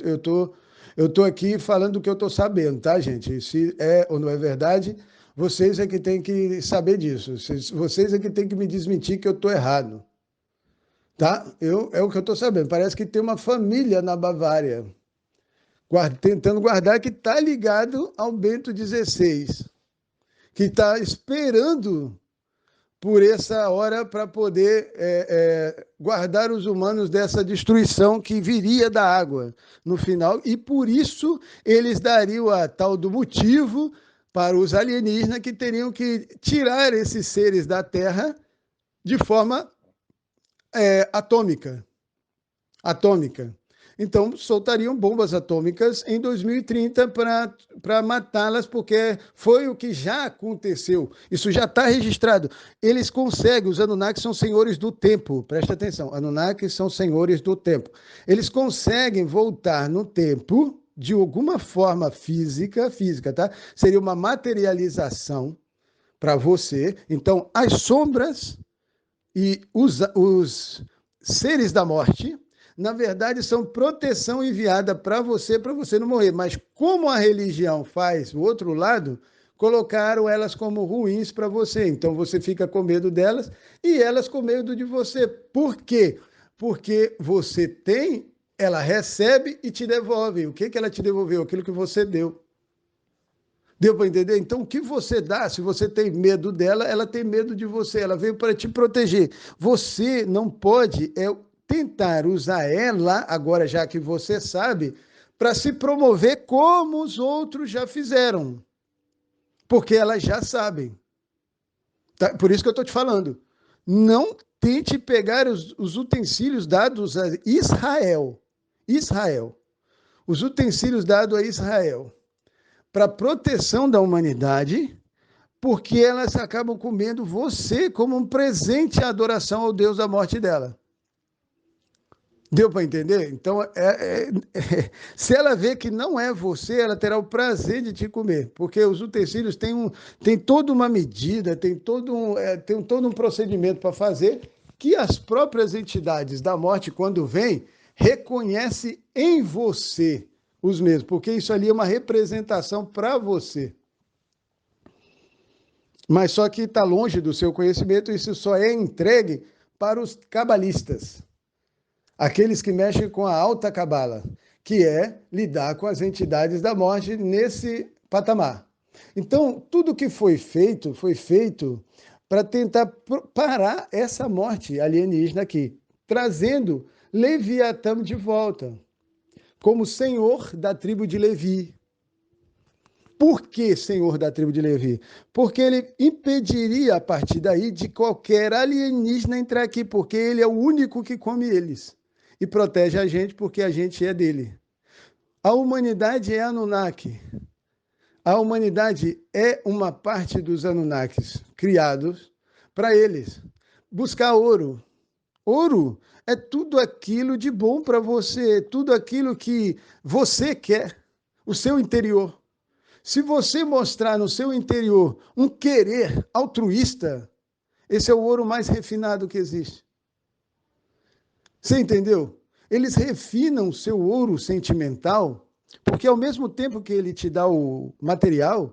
eu tô aqui falando do que eu estou sabendo, tá, gente? Se é ou não é verdade, vocês é que têm que saber disso. Vocês é que têm que me desmentir que eu estou errado. Tá? É o que eu estou sabendo. Parece que tem uma família na Bavária tentando guardar, que está ligado ao Bento XVI, que está esperando por essa hora para poder guardar os humanos dessa destruição que viria da água no final, e por isso eles dariam a tal do motivo para os alienígenas, que teriam que tirar esses seres da Terra de forma atômica. Então, soltariam bombas atômicas em 2030 para matá-las, porque foi o que já aconteceu. Isso já está registrado. Eles conseguem, os Anunnakis são senhores do tempo, presta atenção, Anunnakis são senhores do tempo. Eles conseguem voltar no tempo de alguma forma física, tá? Seria uma materialização para você. Então, as sombras e os seres da morte, na verdade, são proteção enviada para você não morrer. Mas como a religião faz o outro lado, colocaram elas como ruins para você. Então você fica com medo delas e elas com medo de você. Por quê? Porque você tem, ela recebe e te devolve. O que ela te devolveu? Aquilo que você deu. Deu para entender? Então, o que você dá, se você tem medo dela, ela tem medo de você. Ela veio para te proteger. Você não pode tentar usar ela, agora já que você sabe, para se promover como os outros já fizeram. Porque elas já sabem. Tá? Por isso que eu estou te falando. Não tente pegar os utensílios dados a Israel. Israel. Os utensílios dados a Israel para proteção da humanidade, porque elas acabam comendo você como um presente à adoração ao Deus da morte dela. Deu para entender? Então, se ela vê que não é você, ela terá o prazer de te comer, porque os utensílios têm toda uma medida, tem todo um procedimento para fazer, que as próprias entidades da morte, quando vêm, reconhecem em você os mesmos, porque isso ali é uma representação para você. Mas só que está longe do seu conhecimento, isso só é entregue para os cabalistas, aqueles que mexem com a alta cabala, que é lidar com as entidades da morte nesse patamar. Então, tudo que foi feito para tentar parar essa morte alienígena aqui, trazendo Leviatã de volta, como senhor da tribo de Levi. Por que senhor da tribo de Levi? Porque ele impediria, a partir daí, de qualquer alienígena entrar aqui, porque ele é o único que come eles. E protege a gente, porque a gente é dele. A humanidade é Anunnaki. A humanidade é uma parte dos Anunnakis, criados para eles. Buscar ouro. Ouro é tudo aquilo de bom para você, tudo aquilo que você quer, o seu interior. Se você mostrar no seu interior um querer altruísta, esse é o ouro mais refinado que existe. Você entendeu? Eles refinam o seu ouro sentimental, porque ao mesmo tempo que ele te dá o material,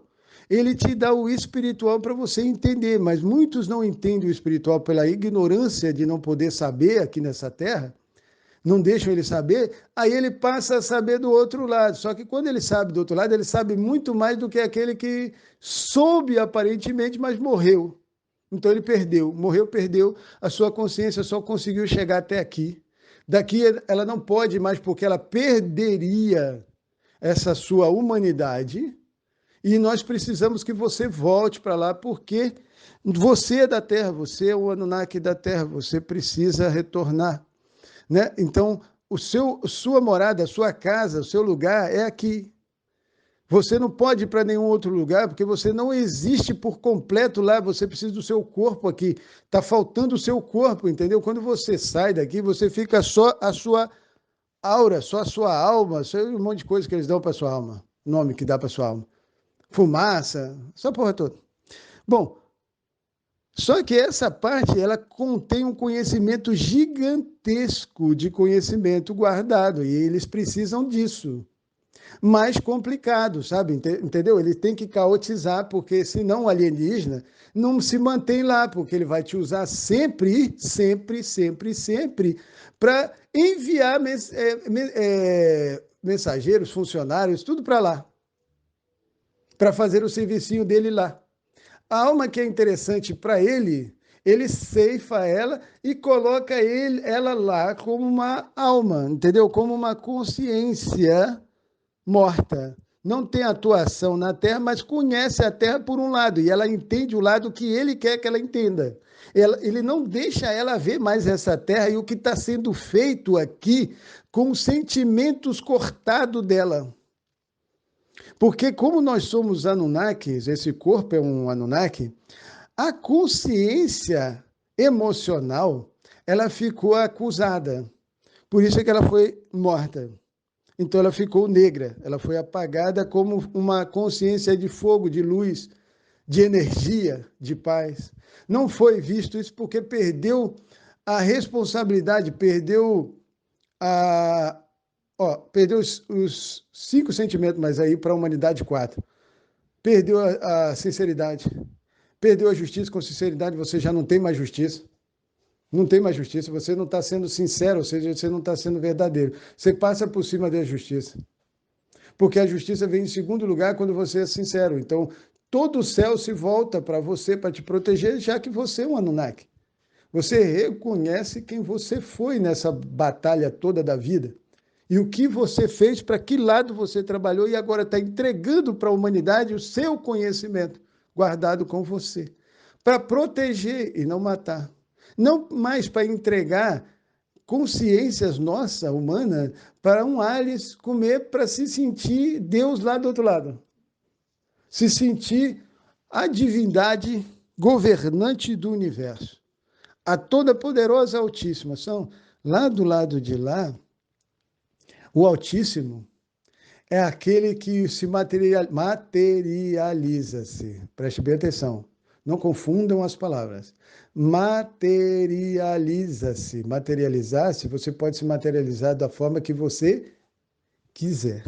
ele te dá o espiritual para você entender, mas muitos não entendem o espiritual pela ignorância de não poder saber aqui nessa terra, não deixam ele saber, aí ele passa a saber do outro lado. Só que quando ele sabe do outro lado, ele sabe muito mais do que aquele que soube aparentemente, mas morreu. Então ele perdeu, morreu, perdeu, a sua consciência só conseguiu chegar até aqui. Daqui ela não pode mais, porque ela perderia essa sua humanidade, e nós precisamos que você volte para lá, porque você é da Terra, você é o Anunnaki da Terra, você precisa retornar. Né? Então, sua morada, a sua casa, o seu lugar é aqui. Você não pode ir para nenhum outro lugar, porque você não existe por completo lá, você precisa do seu corpo aqui. Está faltando o seu corpo, entendeu? Quando você sai daqui, você fica só a sua aura, só a sua alma, só um monte de coisa que eles dão para a sua alma, nome que dá para a sua alma. Fumaça, essa porra toda. Bom, só que essa parte, ela contém um conhecimento gigantesco de conhecimento guardado, e eles precisam disso. Mais complicado, sabe? Entendeu? Ele tem que caotizar, porque senão o alienígena não se mantém lá, porque ele vai te usar sempre, sempre, sempre, sempre, para enviar mensageiros, funcionários, tudo para lá, para fazer o servicinho dele lá. A alma que é interessante para ele, ele ceifa ela e coloca ela lá como uma alma, entendeu? Como uma consciência morta. Não tem atuação na Terra, mas conhece a Terra por um lado, e ela entende o lado que ele quer que ela entenda. Ele não deixa ela ver mais essa Terra e o que está sendo feito aqui com os sentimentos cortados dela. Porque como nós somos Anunnakis, esse corpo é um Anunnaki, a consciência emocional, ela ficou acusada. Por isso é que ela foi morta. então ela ficou negra, ela foi apagada como uma consciência de fogo, de luz, de energia, de paz. Não foi visto isso porque perdeu a responsabilidade, perdeu perdeu os 5 sentimentos, mas aí para a humanidade 4. Perdeu a sinceridade, perdeu a justiça. Com sinceridade você já não tem mais justiça. Não tem mais justiça, você não está sendo sincero, ou seja, você não está sendo verdadeiro. Você passa por cima da justiça. Porque a justiça vem em segundo lugar quando você é sincero. Então, todo o céu se volta para você, para te proteger, já que você é um Anunnaki. Você reconhece quem você foi nessa batalha toda da vida. E o que você fez, para que lado você trabalhou e agora está entregando para a humanidade o seu conhecimento guardado com você. Para proteger e não matar. Não mais para entregar consciências nossa, humana, para um Alice comer para se sentir Deus lá do outro lado. Se sentir a divindade governante do universo. A toda poderosa Altíssima. São lá do lado de lá, o Altíssimo é aquele que se materializa-se. Preste bem atenção. Não confundam as palavras. Materializa-se. Materializar-se, você pode se materializar da forma que você quiser.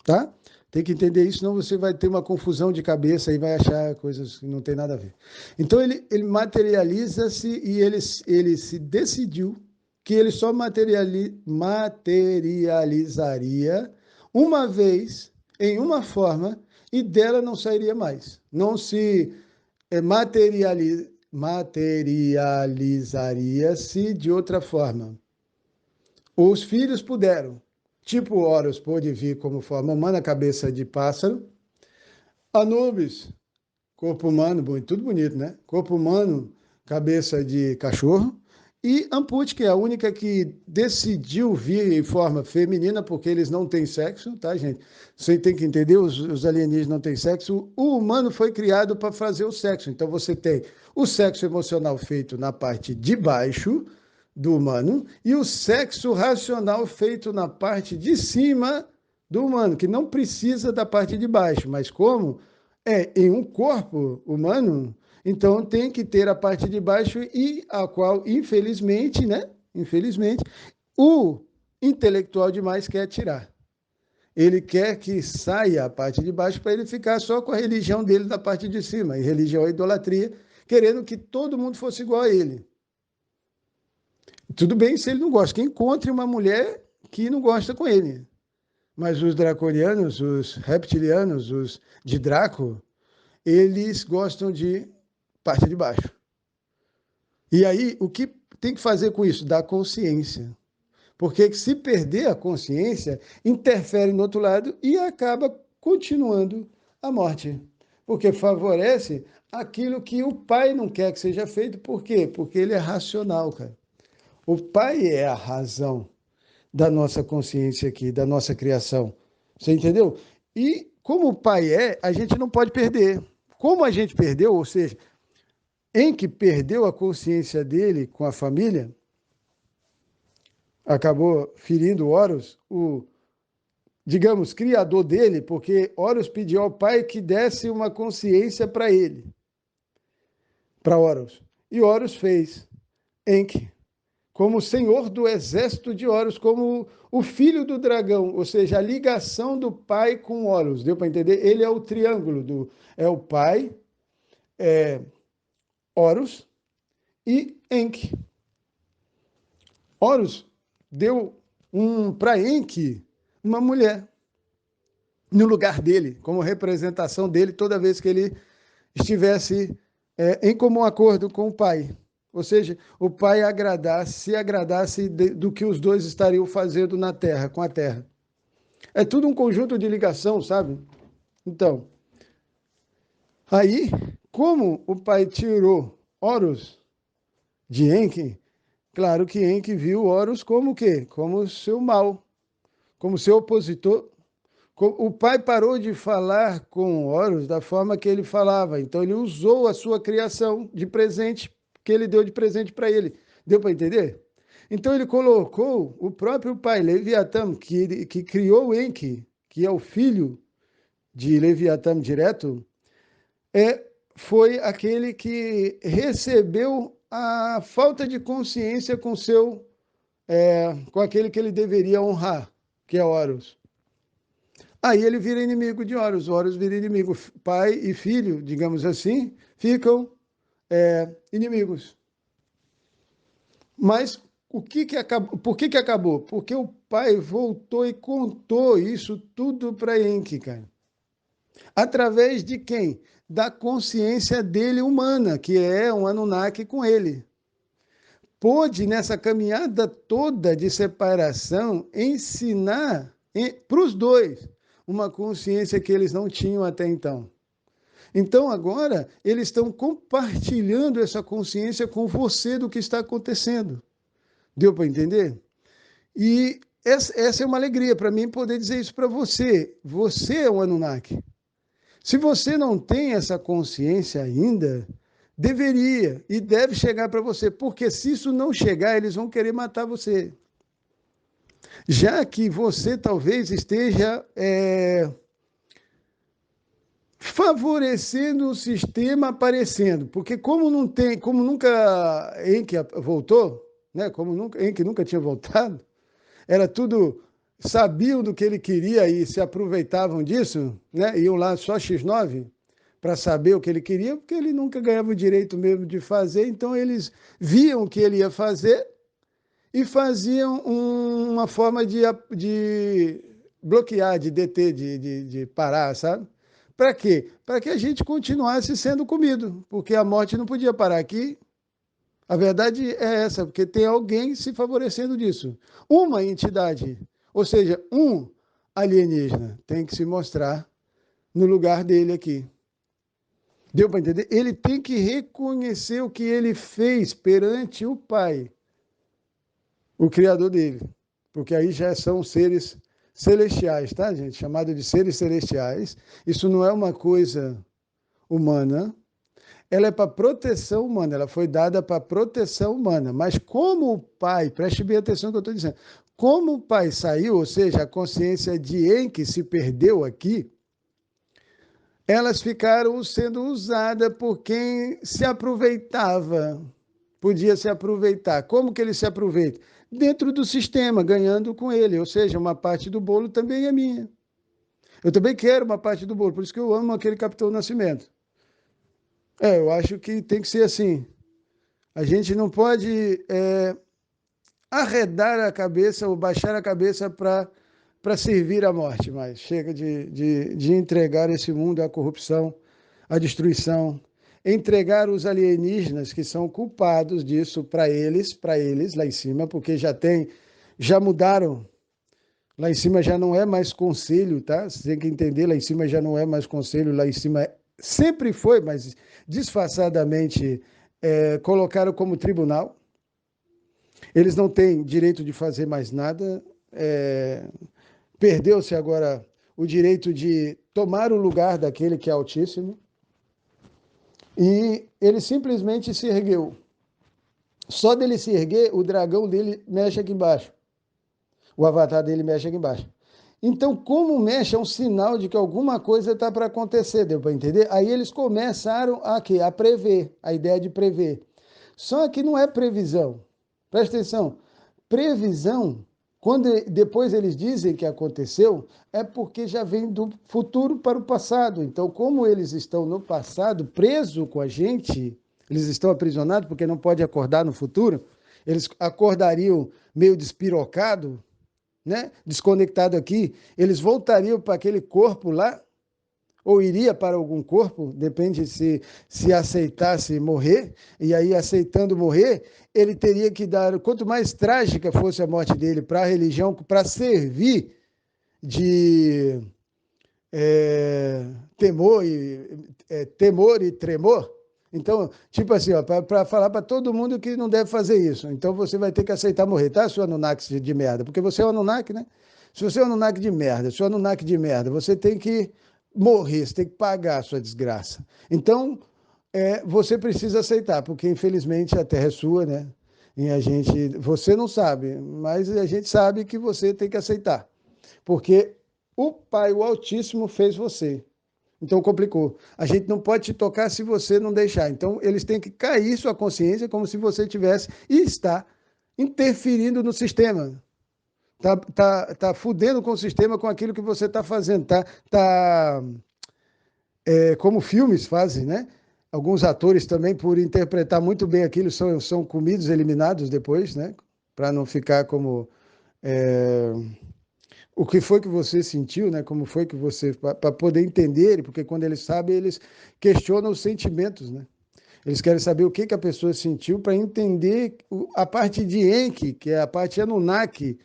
Tá? Tem que entender isso, senão você vai ter uma confusão de cabeça e vai achar coisas que não tem nada a ver. Então, ele materializa-se e ele se decidiu que ele só materializaria uma vez, em uma forma, e dela não sairia mais. Não se materializaria-se de outra forma. Os filhos puderam. Tipo Horus pôde vir como forma humana, cabeça de pássaro. Anubis, corpo humano, tudo bonito, né? Corpo humano, cabeça de cachorro. E Amput, que é a única que decidiu vir em forma feminina, porque eles não têm sexo, tá, gente? Você tem que entender, os alienígenas não têm sexo. O humano foi criado para fazer o sexo. Então você tem o sexo emocional feito na parte de baixo do humano e o sexo racional feito na parte de cima do humano, que não precisa da parte de baixo, mas como é em um corpo humano, então tem que ter a parte de baixo e a qual, infelizmente, né? Infelizmente, o intelectual demais quer tirar. Ele quer que saia a parte de baixo para ele ficar só com a religião dele da parte de cima. E religião é idolatria, querendo que todo mundo fosse igual a ele. Tudo bem se ele não gosta, que encontre uma mulher que não gosta com ele. Mas os draconianos, os reptilianos, os de Draco, eles gostam de parte de baixo. E aí, o que tem que fazer com isso? Dar consciência. Porque se perder a consciência, interfere no outro lado e acaba continuando a morte. Porque favorece aquilo que o pai não quer que seja feito. Por quê? Porque ele é racional, cara. O pai é a razão da nossa consciência aqui, da nossa criação. Você entendeu? E como o pai é, a gente não pode perder. Como a gente perdeu, ou seja, Enki perdeu a consciência dele com a família, acabou ferindo Horus, o, digamos, criador dele, porque Horus pediu ao pai que desse uma consciência para ele, para Horus. E Horus fez Enki como senhor do exército de Horus, como o filho do dragão, ou seja, a ligação do pai com Horus. Deu para entender? Ele é o triângulo, é o pai, Horus e Enki. Horus deu para Enki uma mulher no lugar dele, como representação dele toda vez que ele estivesse em comum acordo com o pai. Ou seja, o pai se agradasse do que os dois estariam fazendo na terra, com a terra. É tudo um conjunto de ligação, sabe? Então, aí, como o pai tirou Horus de Enki, claro que Enki viu Horus como o quê? Como seu mal, como seu opositor. O pai parou de falar com Horus da forma que ele falava, então ele usou a sua criação de presente, que ele deu de presente para ele. Deu para entender? Então ele colocou o próprio pai, Leviatã, que criou o Enki, que é o filho de Leviatã direto, foi aquele que recebeu a falta de consciência com aquele que ele deveria honrar, que é Horus. Aí ele vira inimigo de Horus, Horus vira inimigo. Pai e filho, digamos assim, ficam inimigos. Mas por que acabou? Porque o pai voltou e contou isso tudo para Enki, cara. Através de quem? Da consciência dele humana, que é um Anunnaki com ele. Pôde, nessa caminhada toda de separação, ensinar para os dois uma consciência que eles não tinham até então. Então, agora, eles estão compartilhando essa consciência com você do que está acontecendo. Deu para entender? E essa é uma alegria para mim poder dizer isso para você. Você é um Anunnaki. Se você não tem essa consciência ainda, deveria e deve chegar para você, porque se isso não chegar, eles vão querer matar você. Já que você talvez esteja favorecendo o sistema aparecendo, porque como não tem, como nunca Enki voltou, né? Como nunca, Enki nunca tinha voltado, era tudo, sabiam do que ele queria e se aproveitavam disso, né? Iam lá só X9 para saber o que ele queria, porque ele nunca ganhava o direito mesmo de fazer, então eles viam o que ele ia fazer e faziam uma forma de bloquear, de deter, de parar, sabe? Para quê? Para que a gente continuasse sendo comido, porque a morte não podia parar aqui. A verdade é essa, porque tem alguém se favorecendo disso. Uma entidade, ou seja, um alienígena, tem que se mostrar no lugar dele aqui. Deu para entender? Ele tem que reconhecer o que ele fez perante o Pai, o Criador dele. Porque aí já são seres celestiais, tá, gente? Chamado de seres celestiais. Isso não é uma coisa humana. Ela é para proteção humana, ela foi dada para proteção humana. Mas como o Pai, preste bem atenção no que eu estou dizendo, como o Pai saiu, ou seja, a consciência de Enki se perdeu aqui, elas ficaram sendo usadas por quem se aproveitava, podia se aproveitar. Como que ele se aproveita? Dentro do sistema, ganhando com ele, ou seja, uma parte do bolo também é minha. Eu também quero uma parte do bolo, por isso que eu amo aquele Capitão Nascimento. Eu acho que tem que ser assim. A gente não pode arredar a cabeça ou baixar a cabeça para servir a morte, mas chega de entregar esse mundo à corrupção, à destruição, entregar os alienígenas que são culpados disso para eles lá em cima, porque já mudaram. Lá em cima já não é mais conselho, tá? Você tem que entender, lá em cima já não é mais conselho, lá em cima sempre foi, mas disfarçadamente colocaram como tribunal. Eles não têm direito de fazer mais nada. Perdeu-se agora o direito de tomar o lugar daquele que é Altíssimo. E ele simplesmente se ergueu. Só dele se erguer, o dragão dele mexe aqui embaixo. O avatar dele mexe aqui embaixo. Então, como mexe, é um sinal de que alguma coisa está para acontecer, deu para entender? Aí eles começaram a prever, a ideia de prever. Só que não é previsão. Presta atenção. Previsão, quando depois eles dizem que aconteceu, é porque já vem do futuro para o passado. Então, como eles estão no passado, presos com a gente, eles estão aprisionados porque não pode acordar no futuro, eles acordariam meio despirocado, né? Desconectado aqui, eles voltariam para aquele corpo lá, ou iria para algum corpo, depende se aceitasse morrer, e aí aceitando morrer, ele teria que dar, quanto mais trágica fosse a morte dele para a religião, para servir de temor e tremor. Então, tipo assim, para falar para todo mundo que não deve fazer isso. Então você vai ter que aceitar morrer, tá, seu Anunnaki de merda? Porque você é um Anunnaki, né? Se você é um Anunnaki de merda, se é um Anunnaki de merda, você tem que morrer, você tem que pagar a sua desgraça. Então, você precisa aceitar, porque infelizmente a terra é sua, né? em a gente, você não sabe, mas a gente sabe que você tem que aceitar, porque o Pai, o Altíssimo, fez você. Então complicou. A gente não pode te tocar se você não deixar. Então eles têm que cair sua consciência como se você tivesse e está interferindo no sistema. Tá fudendo com o sistema com aquilo que você está fazendo. Como filmes fazem, né? Alguns atores também, por interpretar muito bem aquilo, são comidos, eliminados depois, né? Para não ficar como é, o que foi que você sentiu, né? Como foi que você. Para poder entender, porque quando eles sabem, eles questionam os sentimentos, né? Eles querem saber o que, que a pessoa sentiu para entender a parte de Enki, que é a parte Anunnaki,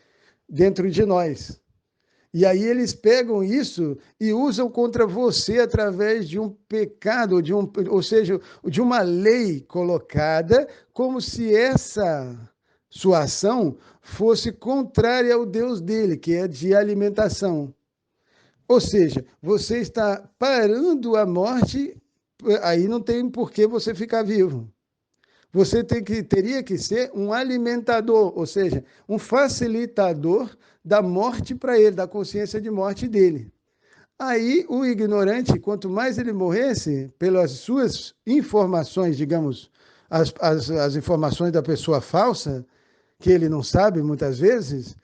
dentro de nós. E aí eles pegam isso e usam contra você através de um pecado, ou seja, de uma lei colocada, como se essa sua ação fosse contrária ao Deus dele, que é de alimentação. Ou seja, você está parando a morte, aí não tem por que você ficar vivo. Você teria que ser um alimentador, ou seja, um facilitador da morte para ele, da consciência de morte dele. Aí o ignorante, quanto mais ele morresse, pelas suas informações, digamos, as informações da pessoa falsa, que ele não sabe muitas vezes,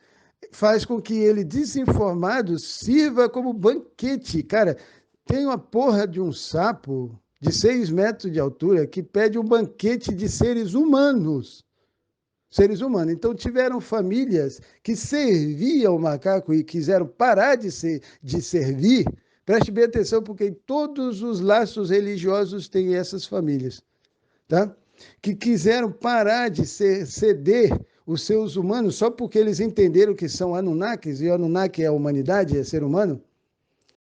faz com que ele, desinformado, sirva como banquete. Cara, tem uma porra de um sapo de 6 metros de altura que pede um banquete de seres humanos. Seres humanos. Então, tiveram famílias que serviam o macaco e quiseram parar de servir. Preste bem atenção, porque em todos os laços religiosos tem essas famílias, tá? Que quiseram parar de ceder os seus humanos só porque eles entenderam que são Anunnakis, e Anunnaki é a humanidade, é ser humano.